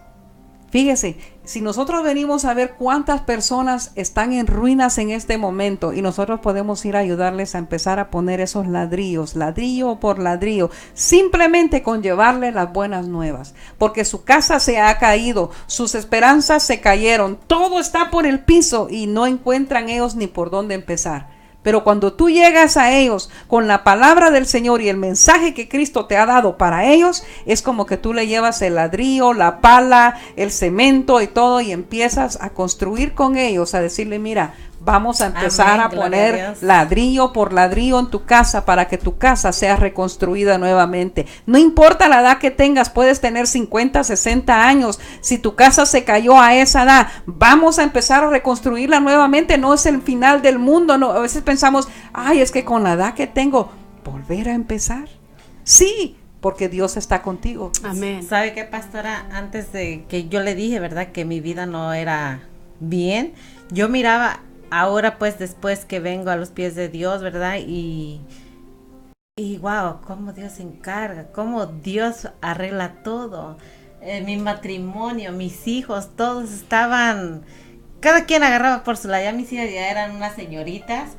Fíjese, si nosotros venimos a ver cuántas personas están en ruinas en este momento y nosotros podemos ir a ayudarles a empezar a poner esos ladrillos, ladrillo por ladrillo, simplemente con llevarle las buenas nuevas, porque su casa se ha caído, sus esperanzas se cayeron, todo está por el piso y no encuentran ellos ni por dónde empezar. Pero cuando tú llegas a ellos con la palabra del Señor y el mensaje que Cristo te ha dado para ellos, es como que tú le llevas el ladrillo, la pala, el cemento y todo y empiezas a construir con ellos, a decirle, mira, vamos a empezar Amén, a gloria a poner Dios. ladrillo por ladrillo en tu casa para que tu casa sea reconstruida nuevamente. No importa la edad que tengas, puedes tener 50, 60 años. Si tu casa se cayó a esa edad, vamos a empezar a reconstruirla nuevamente. No es el final del mundo. No, a veces pensamos, ay, es que con la edad que tengo, volver a empezar. Sí, porque Dios está contigo. Amén. ¿Sabe qué, pastora? Antes de que yo le dije, ¿verdad? Que mi vida no era bien. Yo miraba ahora, pues, después que vengo a los pies de Dios, ¿verdad? Y wow, cómo Dios se encarga, cómo Dios arregla todo. Mi matrimonio, mis hijos, todos estaban, cada quien agarraba por su lado. Ya mis hijas ya eran unas señoritas.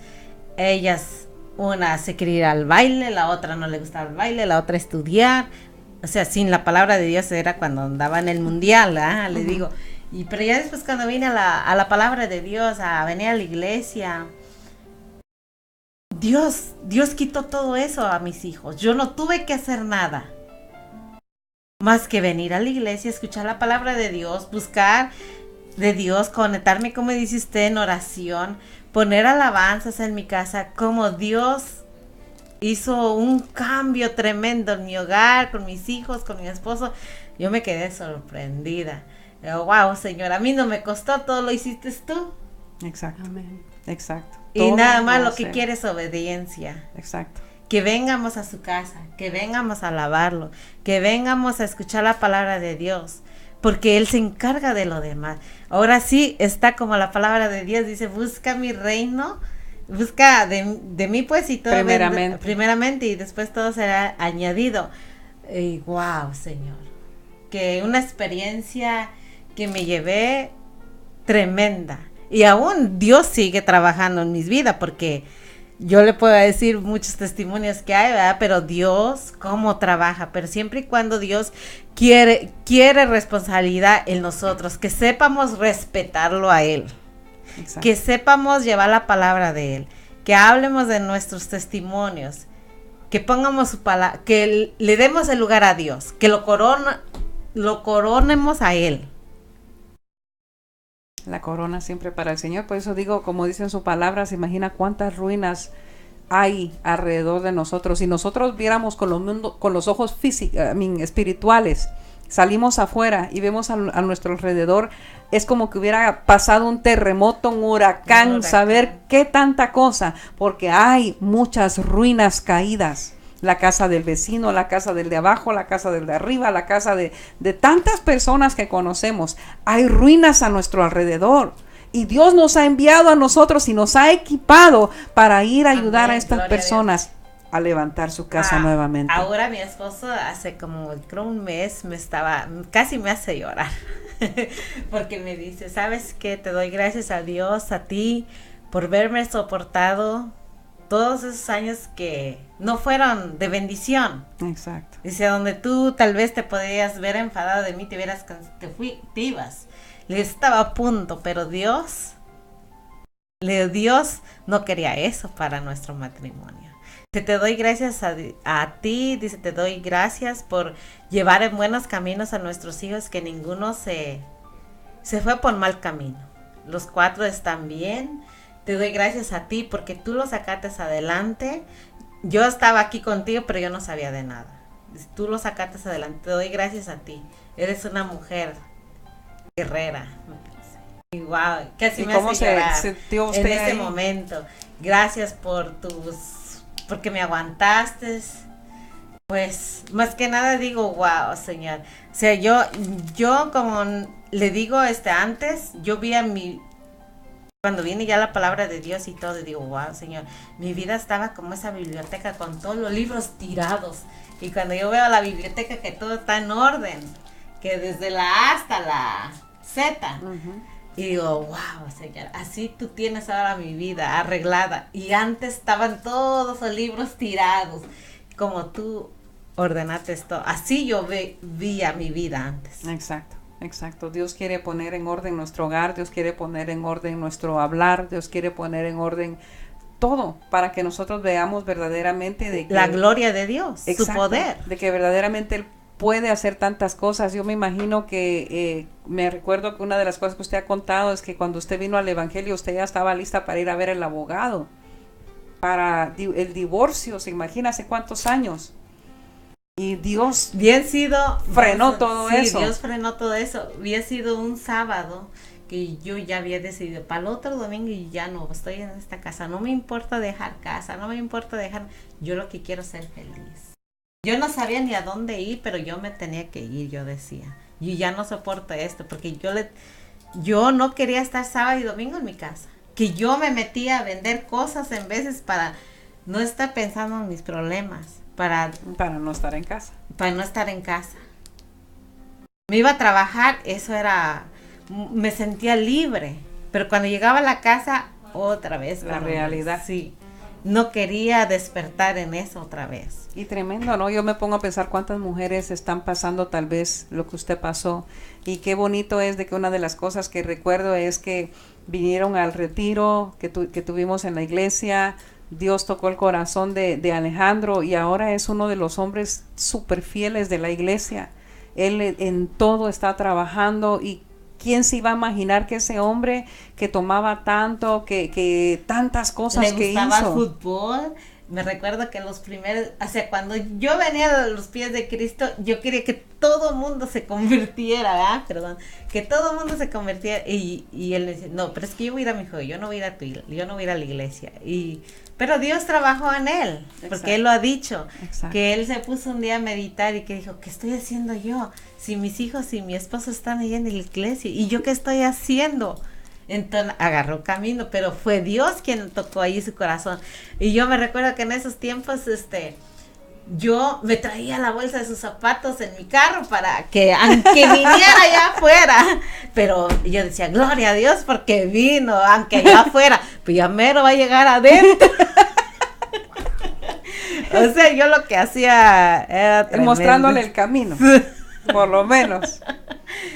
Ellas Una se quería ir al baile, la otra no le gustaba el baile, la otra estudiar. O sea, sin la palabra de Dios era cuando andaba en el mundial, le digo. Pero ya después cuando vine a la palabra de Dios, a venir a la iglesia, Dios quitó todo eso a mis hijos. Yo no tuve que hacer nada más que venir a la iglesia, escuchar la palabra de Dios, buscar de Dios, conectarme, como dice usted, en oración, poner alabanzas en mi casa, como Dios hizo un cambio tremendo en mi hogar, con mis hijos, con mi esposo. Yo me quedé sorprendida. Wow, Señor, a mí no me costó, todo lo hiciste tú. Exacto. Amén. Exacto. Y Todo nada más va a lo que ser. quiere es obediencia. Exacto. Que vengamos a su casa, que vengamos a alabarlo, que vengamos a escuchar la palabra de Dios, porque Él se encarga de lo demás. Ahora sí está como la palabra de Dios, dice, busca mi reino, busca de mí pues y todo primeramente y después todo será añadido. Y wow, Señor, que una experiencia que me llevé tremenda. Y aún Dios sigue trabajando en mis vidas, porque yo le puedo decir muchos testimonios que hay, ¿verdad? Pero Dios, cómo trabaja, pero siempre y cuando Dios quiere responsabilidad en nosotros, que sepamos respetarlo a Él, Exacto. que sepamos llevar la palabra de Él, que hablemos de nuestros testimonios, que pongamos su palabra, que le demos el lugar a Dios, que lo coronemos a Él. La corona siempre para el Señor. Por eso digo, como dicen sus palabras, imagina cuántas ruinas hay alrededor de nosotros. Si nosotros viéramos con los ojos espirituales, salimos afuera y vemos a nuestro alrededor, es como que hubiera pasado un terremoto, un huracán, saber qué tanta cosa, porque hay muchas ruinas caídas. La casa del vecino, la casa del de abajo, la casa del de arriba, la casa de tantas personas que conocemos. Hay ruinas a nuestro alrededor. Y Dios nos ha enviado a nosotros y nos ha equipado para ir a ayudar a estas personas a levantar su casa nuevamente. Ahora mi esposo hace como creo un mes casi me hace llorar. Porque me dice, ¿sabes qué? Te doy gracias a Dios, a ti, por verme soportado todos esos años que no fueron de bendición. Exacto. Dice, donde tú tal vez te podías ver enfadado de mí, te ibas. Le estaba a punto, pero Dios no quería eso para nuestro matrimonio. Dice, te doy gracias a ti, dice, te doy gracias por llevar en buenos caminos a nuestros hijos, que ninguno se fue por mal camino. Los 4 están bien. Te doy gracias a ti porque tú los sacaste adelante. Yo estaba aquí contigo, pero yo no sabía de nada. Tú los sacaste adelante. Te doy gracias a ti. Eres una mujer guerrera. Y wow, casi me hace llorar sintió usted en ese ahí? momento. Gracias porque me aguantaste. Pues, más que nada digo, wow, Señor. O sea, yo como le digo antes, yo vi cuando viene ya la palabra de Dios y todo, digo, wow, Señor, mi vida estaba como esa biblioteca con todos los libros tirados. Y cuando yo veo la biblioteca que todo está en orden, que desde la A hasta la Z, y digo, wow, Señor, así tú tienes ahora mi vida arreglada. Y antes estaban todos los libros tirados, como tú ordenaste esto. Así yo veía mi vida antes. Exacto. Exacto, Dios quiere poner en orden nuestro hogar, Dios quiere poner en orden nuestro hablar, Dios quiere poner en orden todo para que nosotros veamos verdaderamente de que, la gloria de Dios, exacto, su poder. De que verdaderamente Él puede hacer tantas cosas. Yo me imagino que, me recuerdo que una de las cosas que usted ha contado es que cuando usted vino al Evangelio, usted ya estaba lista para ir a ver al abogado, para el divorcio, se imagina hace cuántos años. Y Dios frenó todo eso. Dios frenó todo eso. Había sido un sábado que yo ya había decidido para el otro domingo y ya no estoy en esta casa. No me importa dejar casa, no me importa dejar. Yo lo que quiero es ser feliz. Yo no sabía ni a dónde ir, pero yo me tenía que ir, yo decía. Yo ya no soporto esto porque yo no quería estar sábado y domingo en mi casa. Que yo me metía a vender cosas en veces para no estar pensando en mis problemas. Para no estar en casa. Para no estar en casa. Me iba a trabajar, me sentía libre. Pero cuando llegaba a la casa, otra vez. La realidad. Sí. no quería despertar en eso otra vez. Y tremendo, ¿no? Yo me pongo a pensar cuántas mujeres están pasando tal vez lo que usted pasó. Y qué bonito es de que una de las cosas que recuerdo es que vinieron al retiro que tuvimos en la iglesia. Dios tocó el corazón de Alejandro y ahora es uno de los hombres súper fieles de la iglesia. Él en todo está trabajando y ¿quién se iba a imaginar que ese hombre que tomaba tanto, que tantas cosas que hizo? Le gustaba el fútbol. Me recuerdo que los primeros, o sea, cuando yo venía a los pies de Cristo, yo quería que todo el mundo se convirtiera, ¿verdad? Perdón, que todo el mundo se convirtiera. Y él me dice, no, pero es que yo voy a ir a mi hijo, yo no voy a ir a la iglesia. Pero Dios trabajó en él, porque Exacto. Él lo ha dicho, Exacto. que él se puso un día a meditar y que dijo, ¿qué estoy haciendo yo? Si mis hijos y mi esposo están ahí en la iglesia, ¿y yo qué estoy haciendo? Entonces agarró camino, pero fue Dios quien tocó ahí su corazón. Y yo me recuerdo que en esos tiempos, yo me traía la bolsa de sus zapatos en mi carro para que aunque viniera allá afuera, pero yo decía, gloria a Dios porque vino, aunque allá afuera, pues ya mero va a llegar adentro. O sea, yo lo que hacía era tremendo. Mostrándole el camino, por lo menos.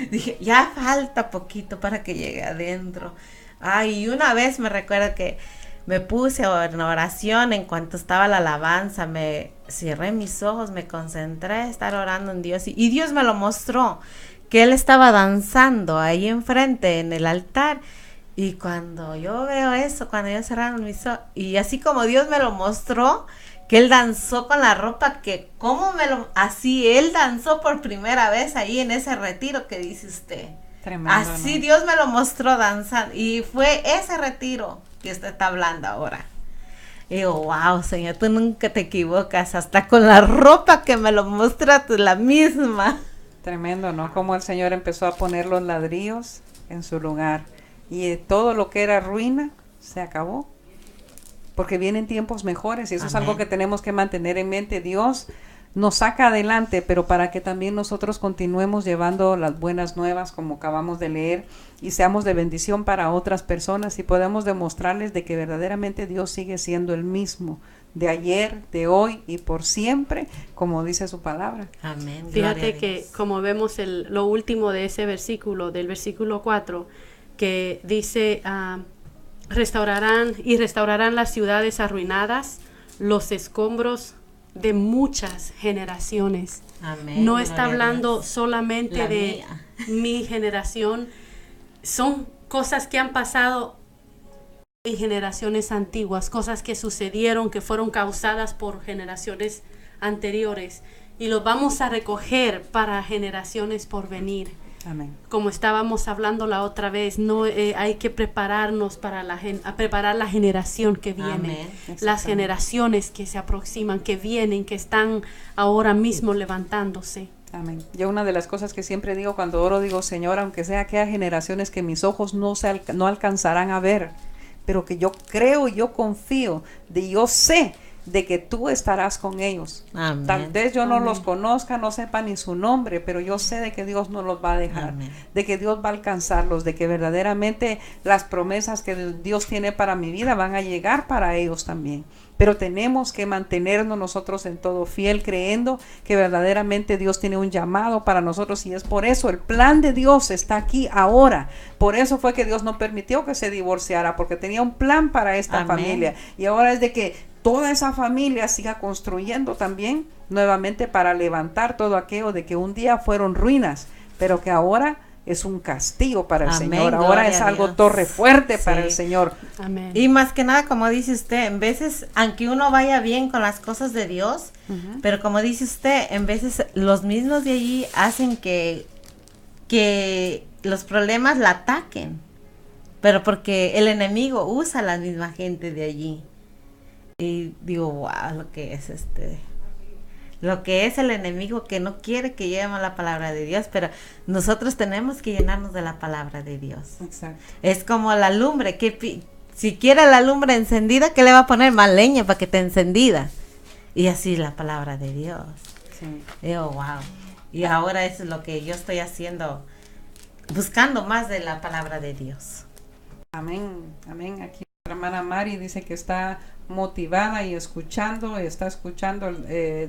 Dije, ya falta poquito para que llegue adentro. Ay, y una vez me recuerdo que me puse en oración en cuanto estaba la alabanza, me cerré mis ojos, me concentré a estar orando en Dios y Dios me lo mostró, que Él estaba danzando ahí enfrente en el altar. Y cuando yo veo eso, cuando yo cerraron mis ojos, y así como Dios me lo mostró, que Él danzó con la ropa, que así Él danzó por primera vez ahí en ese retiro que dice usted. Tremendo, Así ¿no? Dios me lo mostró danzando, y fue ese retiro que usted está hablando ahora. Y digo, wow, Señor, tú nunca te equivocas, hasta con la ropa que me lo mostraste, la misma. Tremendo, ¿no? Como el Señor empezó a poner los ladrillos en su lugar y todo lo que era ruina se acabó. Porque vienen tiempos mejores y eso es algo que tenemos que mantener en mente. Dios nos saca adelante, pero para que también nosotros continuemos llevando las buenas nuevas como acabamos de leer y seamos de bendición para otras personas y podemos demostrarles de que verdaderamente Dios sigue siendo el mismo de ayer, de hoy y por siempre, como dice su palabra. Amén. Fíjate que como vemos lo último de ese versículo, del versículo 4, que dice, restaurarán las ciudades arruinadas, los escombros de muchas generaciones. Amén. No está Gloria a hablando Dios. solamente La de mía. mi generación, son cosas que han pasado en generaciones antiguas, cosas que sucedieron, que fueron causadas por generaciones anteriores, y los vamos a recoger para generaciones por venir. Amén. Como estábamos hablando la otra vez, no hay que prepararnos para preparar la generación que viene, Amén. las generaciones que se aproximan, que vienen, que están ahora mismo levantándose. Amén. Yo una de las cosas que siempre digo cuando oro, digo, Señor, aunque sea que haya generaciones que mis ojos no alcanzarán a ver, pero que yo creo, yo confío, yo sé de que tú estarás con ellos. Amén. Tal vez yo no Amén. los conozca, no sepa ni su nombre, pero yo sé de que Dios no los va a dejar, Amén. de que Dios va a alcanzarlos, de que verdaderamente las promesas que Dios tiene para mi vida van a llegar para ellos también. Pero tenemos que mantenernos nosotros en todo fiel, creyendo que verdaderamente Dios tiene un llamado para nosotros y es por eso el plan de Dios está aquí ahora. Por eso fue que Dios no permitió que se divorciara, porque tenía un plan para esta Amén. familia. Y ahora es de que toda esa familia siga construyendo también nuevamente para levantar todo aquello de que un día fueron ruinas, pero que ahora es un castigo para el Amén, Señor. Ahora gloria es a algo Dios. torre fuerte para Sí. el Señor. Amén. Y más que nada, como dice usted, en veces, aunque uno vaya bien con las cosas de Dios, pero como dice usted, en veces los mismos de allí hacen que los problemas la ataquen, pero porque el enemigo usa a la misma gente de allí. Y digo, wow, lo que es el enemigo, que no quiere que llevemos la palabra de Dios, pero nosotros tenemos que llenarnos de la palabra de Dios. Exacto. Es como la lumbre, si quiere la lumbre encendida, ¿qué le va a poner? Más leña para que esté encendida. Y así la palabra de Dios. Sí. Digo, wow. Y ahora eso es lo que yo estoy haciendo, buscando más de la palabra de Dios. Amén, amén. Aquí nuestra hermana Mari dice que está motivada y está escuchando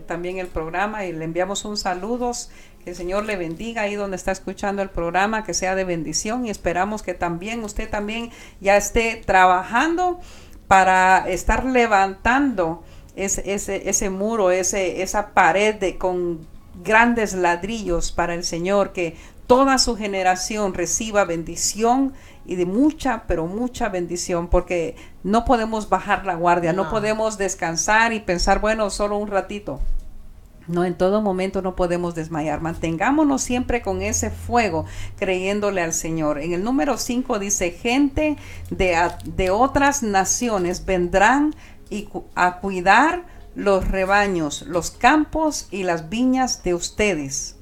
también el programa, y le enviamos un saludo. Que el Señor le bendiga ahí donde está escuchando el programa, que sea de bendición, y esperamos que también usted también ya esté trabajando para estar levantando ese muro, esa pared con grandes ladrillos para el Señor, que toda su generación reciba bendición, y de mucha, pero mucha bendición, porque no podemos bajar la guardia, no podemos descansar y pensar, bueno, solo un ratito. No, en todo momento no podemos desmayar. Mantengámonos siempre con ese fuego, creyéndole al Señor. En el número 5 dice, gente de otras naciones vendrán a cuidar los rebaños, los campos y las viñas de ustedes.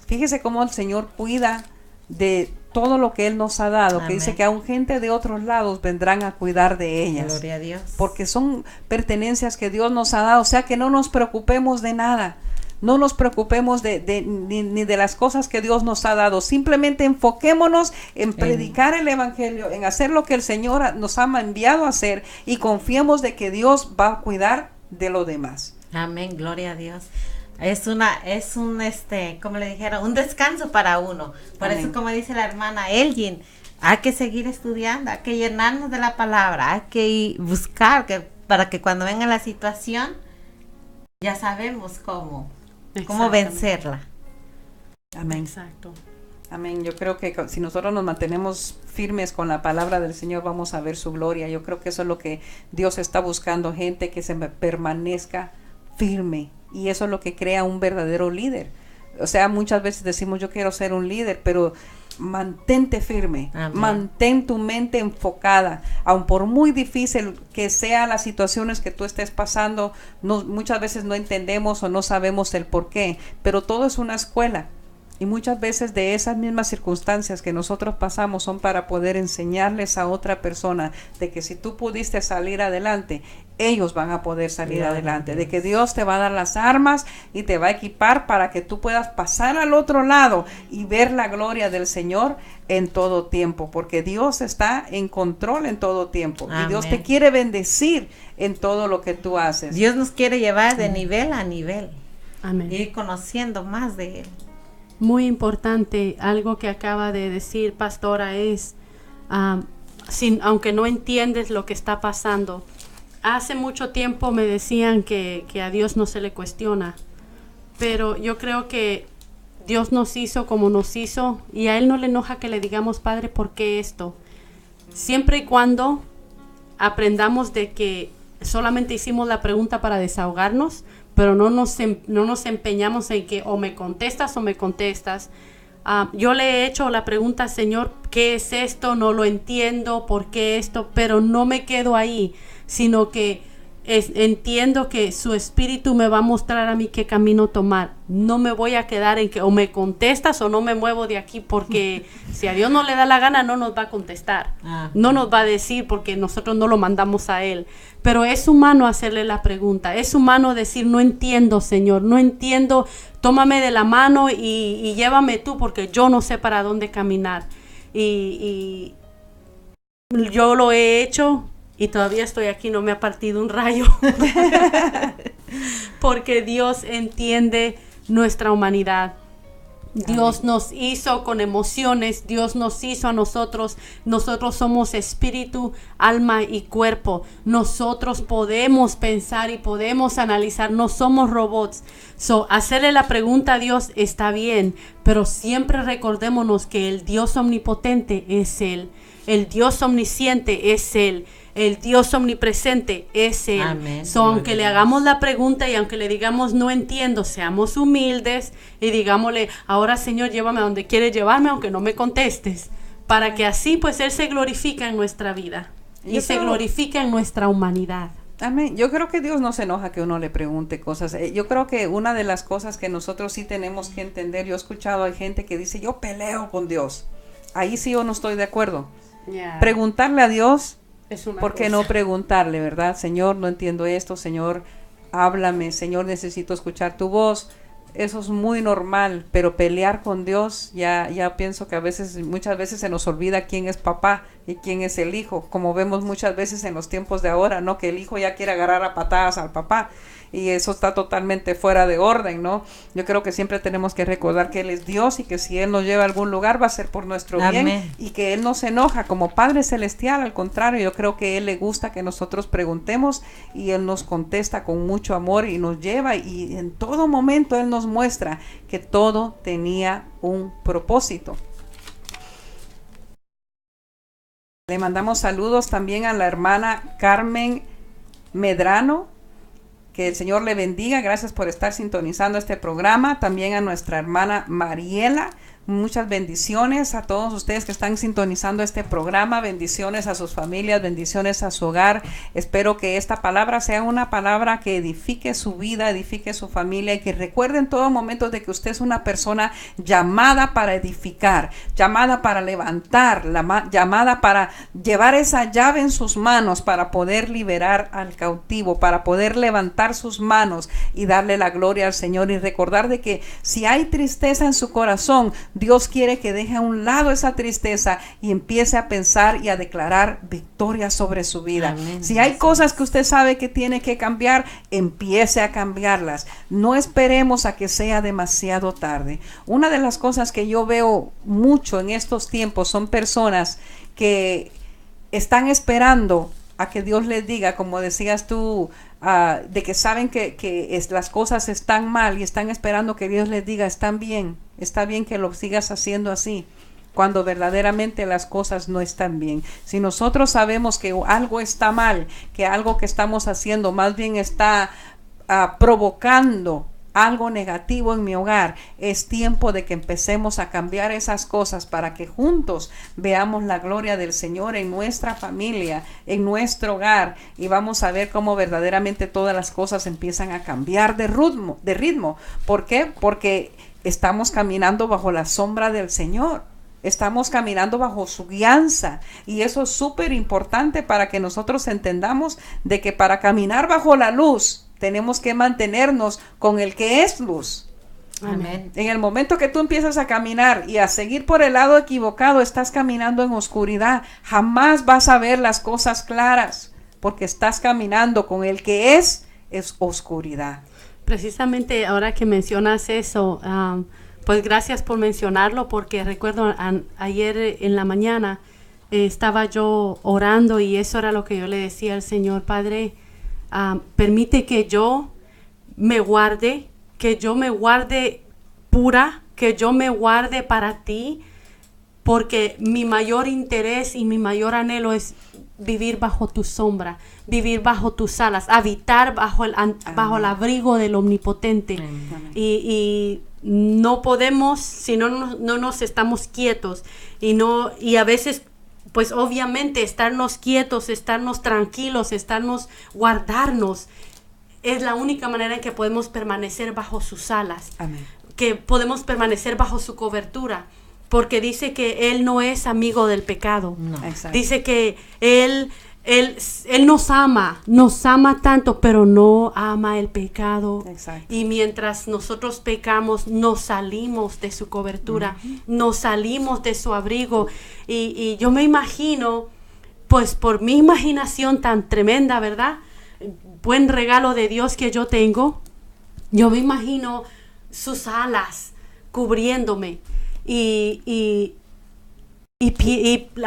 Fíjese cómo el Señor cuida de todo lo que Él nos ha dado. Amén. Que dice que aún gente de otros lados vendrán a cuidar de ellas. Gloria a Dios. Porque son pertenencias que Dios nos ha dado. O sea, que no nos preocupemos de nada. No nos preocupemos ni de las cosas que Dios nos ha dado. Simplemente enfoquémonos en predicar el Evangelio, en hacer lo que el Señor nos ha enviado a hacer, y confiemos de que Dios va a cuidar de lo demás. Amén, gloria a Dios. Es un como le dijeron, un descanso para uno. Por Amén. Eso, como dice la hermana Elgin, hay que seguir estudiando, hay que llenarnos de la palabra, hay que buscar para que cuando venga la situación ya sabemos cómo vencerla. Amén. Exacto. Amén. Yo creo que si nosotros nos mantenemos firmes con la palabra del Señor, vamos a ver su gloria. Yo creo que eso es lo que Dios está buscando, gente que se permanezca firme, y eso es lo que crea un verdadero líder. O sea, muchas veces decimos, yo quiero ser un líder, pero mantente firme. Amén. Mantén tu mente enfocada, aun por muy difícil que sean las situaciones que tú estés pasando. Muchas veces no entendemos o no sabemos el por qué, pero todo es una escuela. Y muchas veces de esas mismas circunstancias que nosotros pasamos son para poder enseñarles a otra persona de que si tú pudiste salir adelante, ellos van a poder salir adelante, de que Dios te va a dar las armas y te va a equipar para que tú puedas pasar al otro lado y ver la gloria del Señor en todo tiempo, porque Dios está en control en todo tiempo. Amén. Y Dios te quiere bendecir en todo lo que tú haces. Dios nos quiere llevar de nivel a nivel. Amén. Ir conociendo más de Él. Muy importante, algo que acaba de decir pastora es, aunque no entiendes lo que está pasando, hace mucho tiempo me decían que a Dios no se le cuestiona, pero yo creo que Dios nos hizo como nos hizo, y a Él no le enoja que le digamos, Padre, ¿por qué esto? Siempre y cuando aprendamos de que solamente hicimos la pregunta para desahogarnos, pero no nos empeñamos en que o me contestas o me contestas. Yo le he hecho la pregunta, Señor, ¿qué es esto? No lo entiendo, ¿por qué esto? Pero no me quedo ahí, sino que entiendo que su espíritu me va a mostrar a mí qué camino tomar. No me voy a quedar en que o me contestas o no me muevo de aquí, porque si a Dios no le da la gana, no nos va a contestar. No nos va a decir, porque nosotros no lo mandamos a Él. Pero es humano hacerle la pregunta, es humano decir, no entiendo, Señor, no entiendo, tómame de la mano y llévame tú, porque yo no sé para dónde caminar. Y yo lo he hecho. Y todavía estoy aquí, no me ha partido un rayo. Porque Dios entiende nuestra humanidad. Dios nos hizo con emociones, Dios nos hizo a nosotros. Nosotros somos espíritu, alma y cuerpo. Nosotros podemos pensar y podemos analizar, no somos robots. Hacerle la pregunta a Dios está bien, pero siempre recordémonos que el Dios omnipotente es Él. El Dios omnisciente es Él. El Dios omnipresente es Él. Amén. Aunque le hagamos la pregunta y aunque le digamos no entiendo, seamos humildes y digámosle, ahora Señor, llévame a donde quieres llevarme, aunque no me contestes, para que así pues Él se glorifica en nuestra vida y se glorifica en nuestra humanidad. Amén. Yo creo que Dios no se enoja que uno le pregunte cosas. Yo creo que una de las cosas que nosotros sí tenemos que entender, yo he escuchado a gente que dice, yo peleo con Dios. Ahí sí yo no estoy de acuerdo. Preguntarle a Dios, ¿por qué no preguntarle, verdad? Señor, no entiendo esto, Señor, háblame, Señor, necesito escuchar tu voz. Eso es muy normal, pero pelear con Dios, ya pienso que muchas veces se nos olvida quién es papá, y quién es el hijo, como vemos muchas veces en los tiempos de ahora, ¿no? Que el hijo ya quiere agarrar a patadas al papá, y eso está totalmente fuera de orden, ¿no? Yo creo que siempre tenemos que recordar que Él es Dios y que si Él nos lleva a algún lugar va a ser por nuestro bien, y que Él no se enoja como Padre Celestial. Al contrario, yo creo que Él le gusta que nosotros preguntemos y Él nos contesta con mucho amor y nos lleva, y en todo momento Él nos muestra que todo tenía un propósito. Le mandamos saludos también a la hermana Carmen Medrano. Que el Señor le bendiga. Gracias por estar sintonizando este programa. También a nuestra hermana Mariela. Muchas bendiciones a todos ustedes que están sintonizando este programa. Bendiciones a sus familias, bendiciones a su hogar. Espero que esta palabra sea una palabra que edifique su vida, edifique su familia, y que recuerde en todo momento de que usted es una persona llamada para edificar, llamada para levantar, llamada para llevar esa llave en sus manos para poder liberar al cautivo, para poder levantar sus manos y darle la gloria al Señor, y recordar de que si hay tristeza en su corazón, Dios quiere que deje a un lado esa tristeza y empiece a pensar y a declarar victoria sobre su vida. Amén. Si hay cosas que usted sabe que tiene que cambiar, empiece a cambiarlas. No esperemos a que sea demasiado tarde. Una de las cosas que yo veo mucho en estos tiempos son personas que están esperando a que Dios les diga, como decías tú, de que saben que las cosas están mal y están esperando que Dios les diga, está bien que lo sigas haciendo así, cuando verdaderamente las cosas no están bien. Si nosotros sabemos que algo está mal, que algo que estamos haciendo más bien está provocando algo negativo en mi hogar, es tiempo de que empecemos a cambiar esas cosas para que juntos veamos la gloria del Señor en nuestra familia, en nuestro hogar, y vamos a ver cómo verdaderamente todas las cosas empiezan a cambiar de ritmo. ¿Por qué? Porque estamos caminando bajo la sombra del Señor. Estamos caminando bajo su guianza, y eso es súper importante para que nosotros entendamos de que para caminar bajo la luz tenemos que mantenernos con el que es luz. Amén. En el momento que tú empiezas a caminar y a seguir por el lado equivocado, estás caminando en oscuridad. Jamás vas a ver las cosas claras, porque estás caminando con el que es oscuridad. Precisamente ahora que mencionas eso, pues gracias por mencionarlo, porque recuerdo ayer en la mañana estaba yo orando, y eso era lo que yo le decía al Señor: Padre, permite que yo me guarde pura, que yo me guarde para ti, porque mi mayor interés y mi mayor anhelo es vivir bajo tu sombra, vivir bajo tus alas, habitar bajo el abrigo del Omnipotente. Y no podemos, si no nos estamos quietos, y a veces, pues obviamente estarnos quietos, estarnos tranquilos, guardarnos, es la única manera en que podemos permanecer bajo sus alas. Amén. Que podemos permanecer bajo su cobertura, porque dice que Él no es amigo del pecado. No. Dice que Él nos ama tanto, pero no ama el pecado. Exacto. Y mientras nosotros pecamos, nos salimos de su cobertura, nos salimos de su abrigo. Y yo me imagino, pues por mi imaginación tan tremenda, ¿verdad? Buen regalo de Dios que yo tengo, yo me imagino sus alas cubriéndome. Y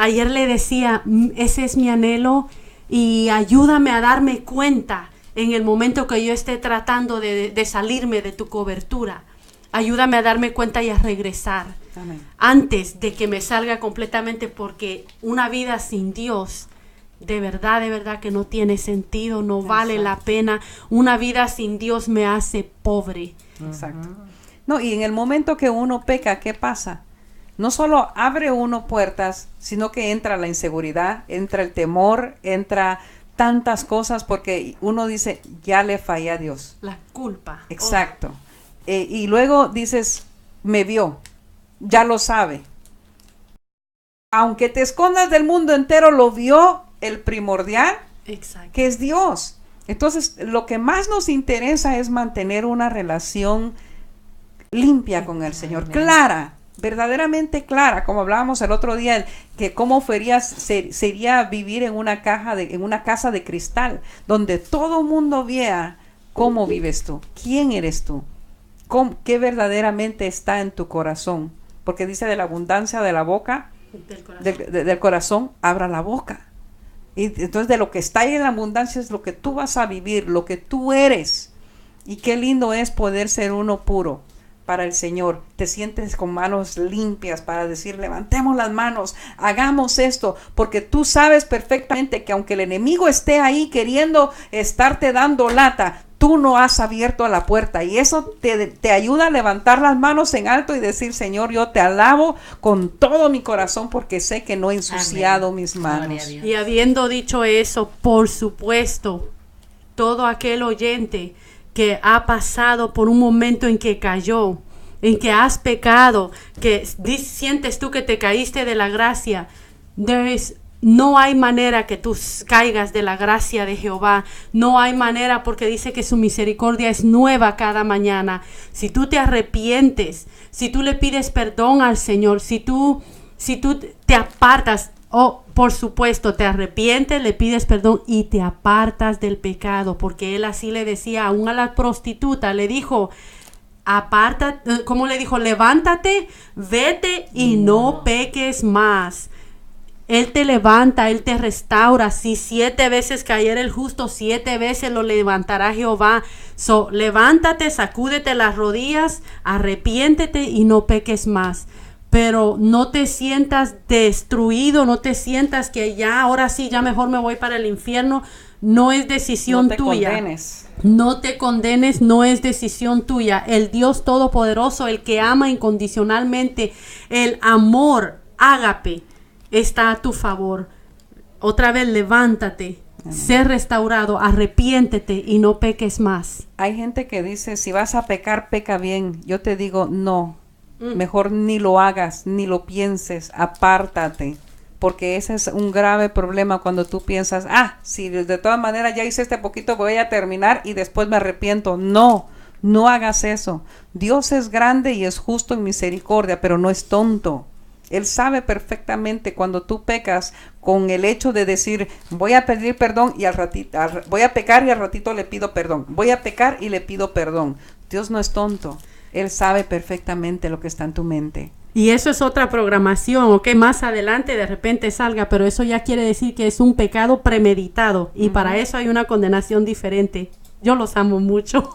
ayer le decía, ese es mi anhelo, y ayúdame a darme cuenta en el momento que yo esté tratando de salirme de tu cobertura. Ayúdame a darme cuenta y a regresar. Amén. Antes de que me salga completamente, porque una vida sin Dios, de verdad que no tiene sentido, no vale la pena. Una vida sin Dios me hace pobre. Exacto. No, y en el momento que uno peca, ¿qué pasa? No solo abre uno puertas, sino que entra la inseguridad, entra el temor, entra tantas cosas, porque uno dice, ya le fallé a Dios. La culpa. Exacto. Y luego dices, me vio, ya lo sabe. Aunque te escondas del mundo entero, lo vio el primordial, exacto, que es Dios. Entonces, lo que más nos interesa es mantener una relación limpia con el Señor, clara, verdaderamente clara, como hablábamos el otro día, que cómo sería vivir en una casa de cristal, donde todo mundo vea cómo vives tú, quién eres tú, qué verdaderamente está en tu corazón, porque dice de la abundancia de la boca, del corazón, abra la boca. Y entonces de lo que está ahí en la abundancia es lo que tú vas a vivir, lo que tú eres. Y qué lindo es poder ser uno puro para el Señor. Te sientes con manos limpias para decir, levantemos las manos, hagamos esto, porque tú sabes perfectamente que aunque el enemigo esté ahí queriendo estarte dando lata, tú no has abierto la puerta, y eso te ayuda a levantar las manos en alto y decir, Señor, yo te alabo con todo mi corazón porque sé que no he ensuciado mis manos. Y habiendo dicho eso, por supuesto, todo aquel oyente que ha pasado por un momento en que cayó, en que has pecado, que sientes tú que te caíste de la gracia, no hay manera que tú caigas de la gracia de Jehová. No hay manera, porque dice que su misericordia es nueva cada mañana. Si tú te arrepientes, si tú le pides perdón al Señor, si tú te apartas, por supuesto, te arrepientes, le pides perdón y te apartas del pecado, porque él así le decía aún a la prostituta, le dijo, apártate, ¿cómo le dijo? Levántate, vete y no peques más. Él te levanta, Él te restaura. Si 7 veces cayera el justo, 7 veces lo levantará Jehová. Levántate, sacúdete las rodillas, arrepiéntete y no peques más. Pero no te sientas destruido, no te sientas que ya, ahora sí, ya mejor me voy para el infierno. No es decisión tuya. Condenes. No te condenes, no es decisión tuya. El Dios Todopoderoso, el que ama incondicionalmente, el amor ágape, está a tu favor. Otra vez, levántate, sé restaurado, arrepiéntete y no peques más. Hay gente que dice, si vas a pecar, peca bien. Yo te digo, no, mejor ni lo hagas, ni lo pienses, apártate. Porque ese es un grave problema cuando tú piensas, si de todas maneras ya hice este poquito, voy a terminar y después me arrepiento. No hagas eso. Dios es grande y es justo en misericordia, pero no es tonto. Él sabe perfectamente cuando tú pecas con el hecho de decir, voy a pedir perdón y voy a pecar y al ratito le pido perdón. Voy a pecar y le pido perdón. Dios no es tonto. Él sabe perfectamente lo que está en tu mente. Y eso es otra programación, más adelante de repente salga, pero eso ya quiere decir que es un pecado premeditado y para eso hay una condenación diferente. Yo los amo mucho.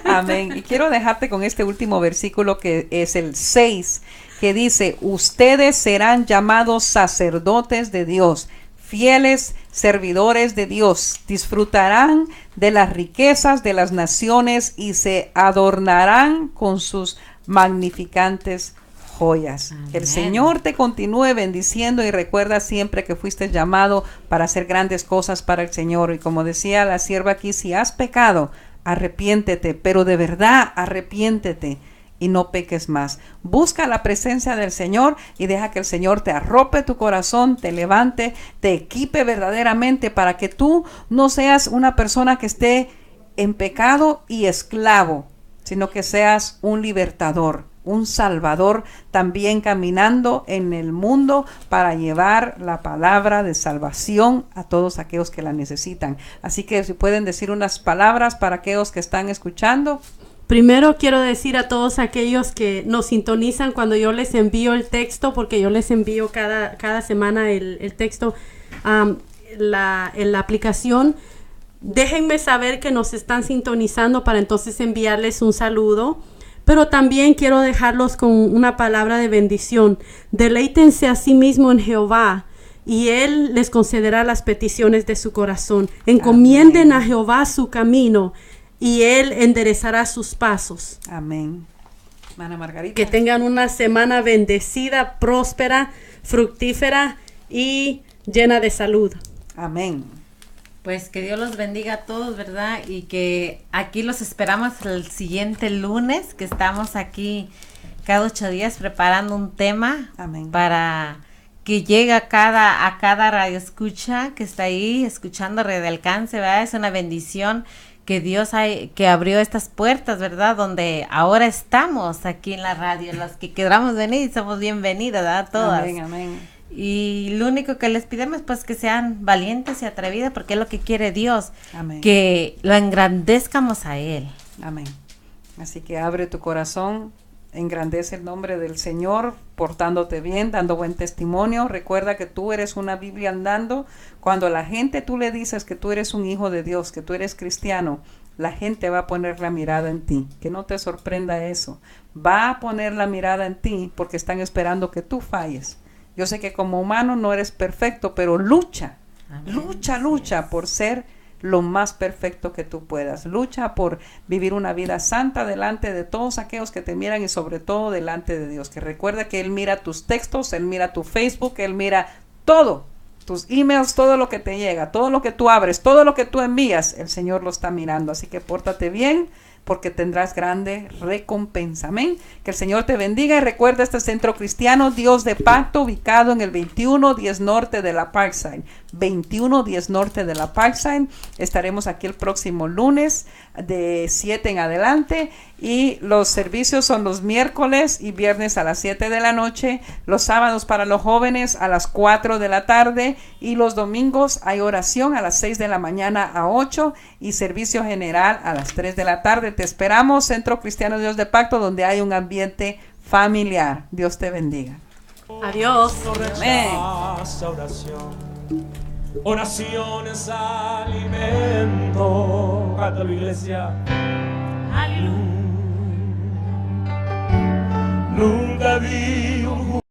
Amén. Y quiero dejarte con este último versículo que es el 6, que dice, ustedes serán llamados sacerdotes de Dios, fieles servidores de Dios, disfrutarán de las riquezas de las naciones y se adornarán con sus magnificantes joyas. Amén. El Señor te continúe bendiciendo y recuerda siempre que fuiste llamado para hacer grandes cosas para el Señor. Y como decía la sierva aquí, si has pecado, arrepiéntete, pero de verdad arrepiéntete y no peques más. Busca la presencia del Señor y deja que el Señor te arrope tu corazón, te levante, te equipe verdaderamente para que tú no seas una persona que esté en pecado y esclavo, sino que seas un libertador, un salvador, también caminando en el mundo para llevar la palabra de salvación a todos aquellos que la necesitan. Así que si pueden decir unas palabras para aquellos que están escuchando. Primero quiero decir a todos aquellos que nos sintonizan cuando yo les envío el texto, porque yo les envío cada semana el texto en la aplicación. Déjenme saber que nos están sintonizando para entonces enviarles un saludo. Pero también quiero dejarlos con una palabra de bendición. Deleítense a sí mismo en Jehová y Él les concederá las peticiones de su corazón. Encomienden a Jehová su camino y Él enderezará sus pasos. Amén. Hermana Margarita. Que tengan una semana bendecida, próspera, fructífera y llena de salud. Amén. Pues que Dios los bendiga a todos, ¿verdad? Y que aquí los esperamos el siguiente lunes, que estamos aquí cada 8 días preparando un tema. Amén. Para que llegue a cada radio escucha que está ahí escuchando Red de Alcance, ¿verdad? Es una bendición que Dios que abrió estas puertas, ¿verdad? Donde ahora estamos aquí en la radio, los que queramos venir, somos bienvenidas, ¿verdad? Todas. Amén, amén. Y lo único que les pidemos pues que sean valientes y atrevidas, porque es lo que quiere Dios, Amén. que lo engrandezcamos a Él. Amén. Así que abre tu corazón, engrandece el nombre del Señor, portándote bien, dando buen testimonio. Recuerda que tú eres una Biblia andando. Cuando a la gente tú le dices que tú eres un hijo de Dios, que tú eres cristiano, la gente va a poner la mirada en ti. Que no te sorprenda eso. Va a poner la mirada en ti porque están esperando que tú falles. Yo sé que como humano no eres perfecto, pero lucha, lucha por ser lo más perfecto que tú puedas. Lucha por vivir una vida santa delante de todos aquellos que te miran y sobre todo delante de Dios. Que recuerda que Él mira tus textos, Él mira tu Facebook, Él mira todo, tus emails, todo lo que te llega, todo lo que tú abres, todo lo que tú envías, el Señor lo está mirando. Así que pórtate bien, porque tendrás grande recompensa. Amén. Que el Señor te bendiga y recuerda este centro cristiano Dios de Pacto, ubicado en el 2110 Norte de la Parkside. 2110 Norte de la Parkside. Estaremos aquí el próximo lunes de 7 en adelante y los servicios son los miércoles y viernes a las 7 de la noche, los sábados para los jóvenes a las 4 de la tarde y los domingos hay oración a las 6 de la mañana a 8 y servicio general a las 3 de la tarde. Te esperamos, Centro Cristiano Dios de Pacto, donde hay un ambiente familiar. Dios te bendiga. Adiós. Amén. Oración es alimento. Cántalo, iglesia. Nunca vi un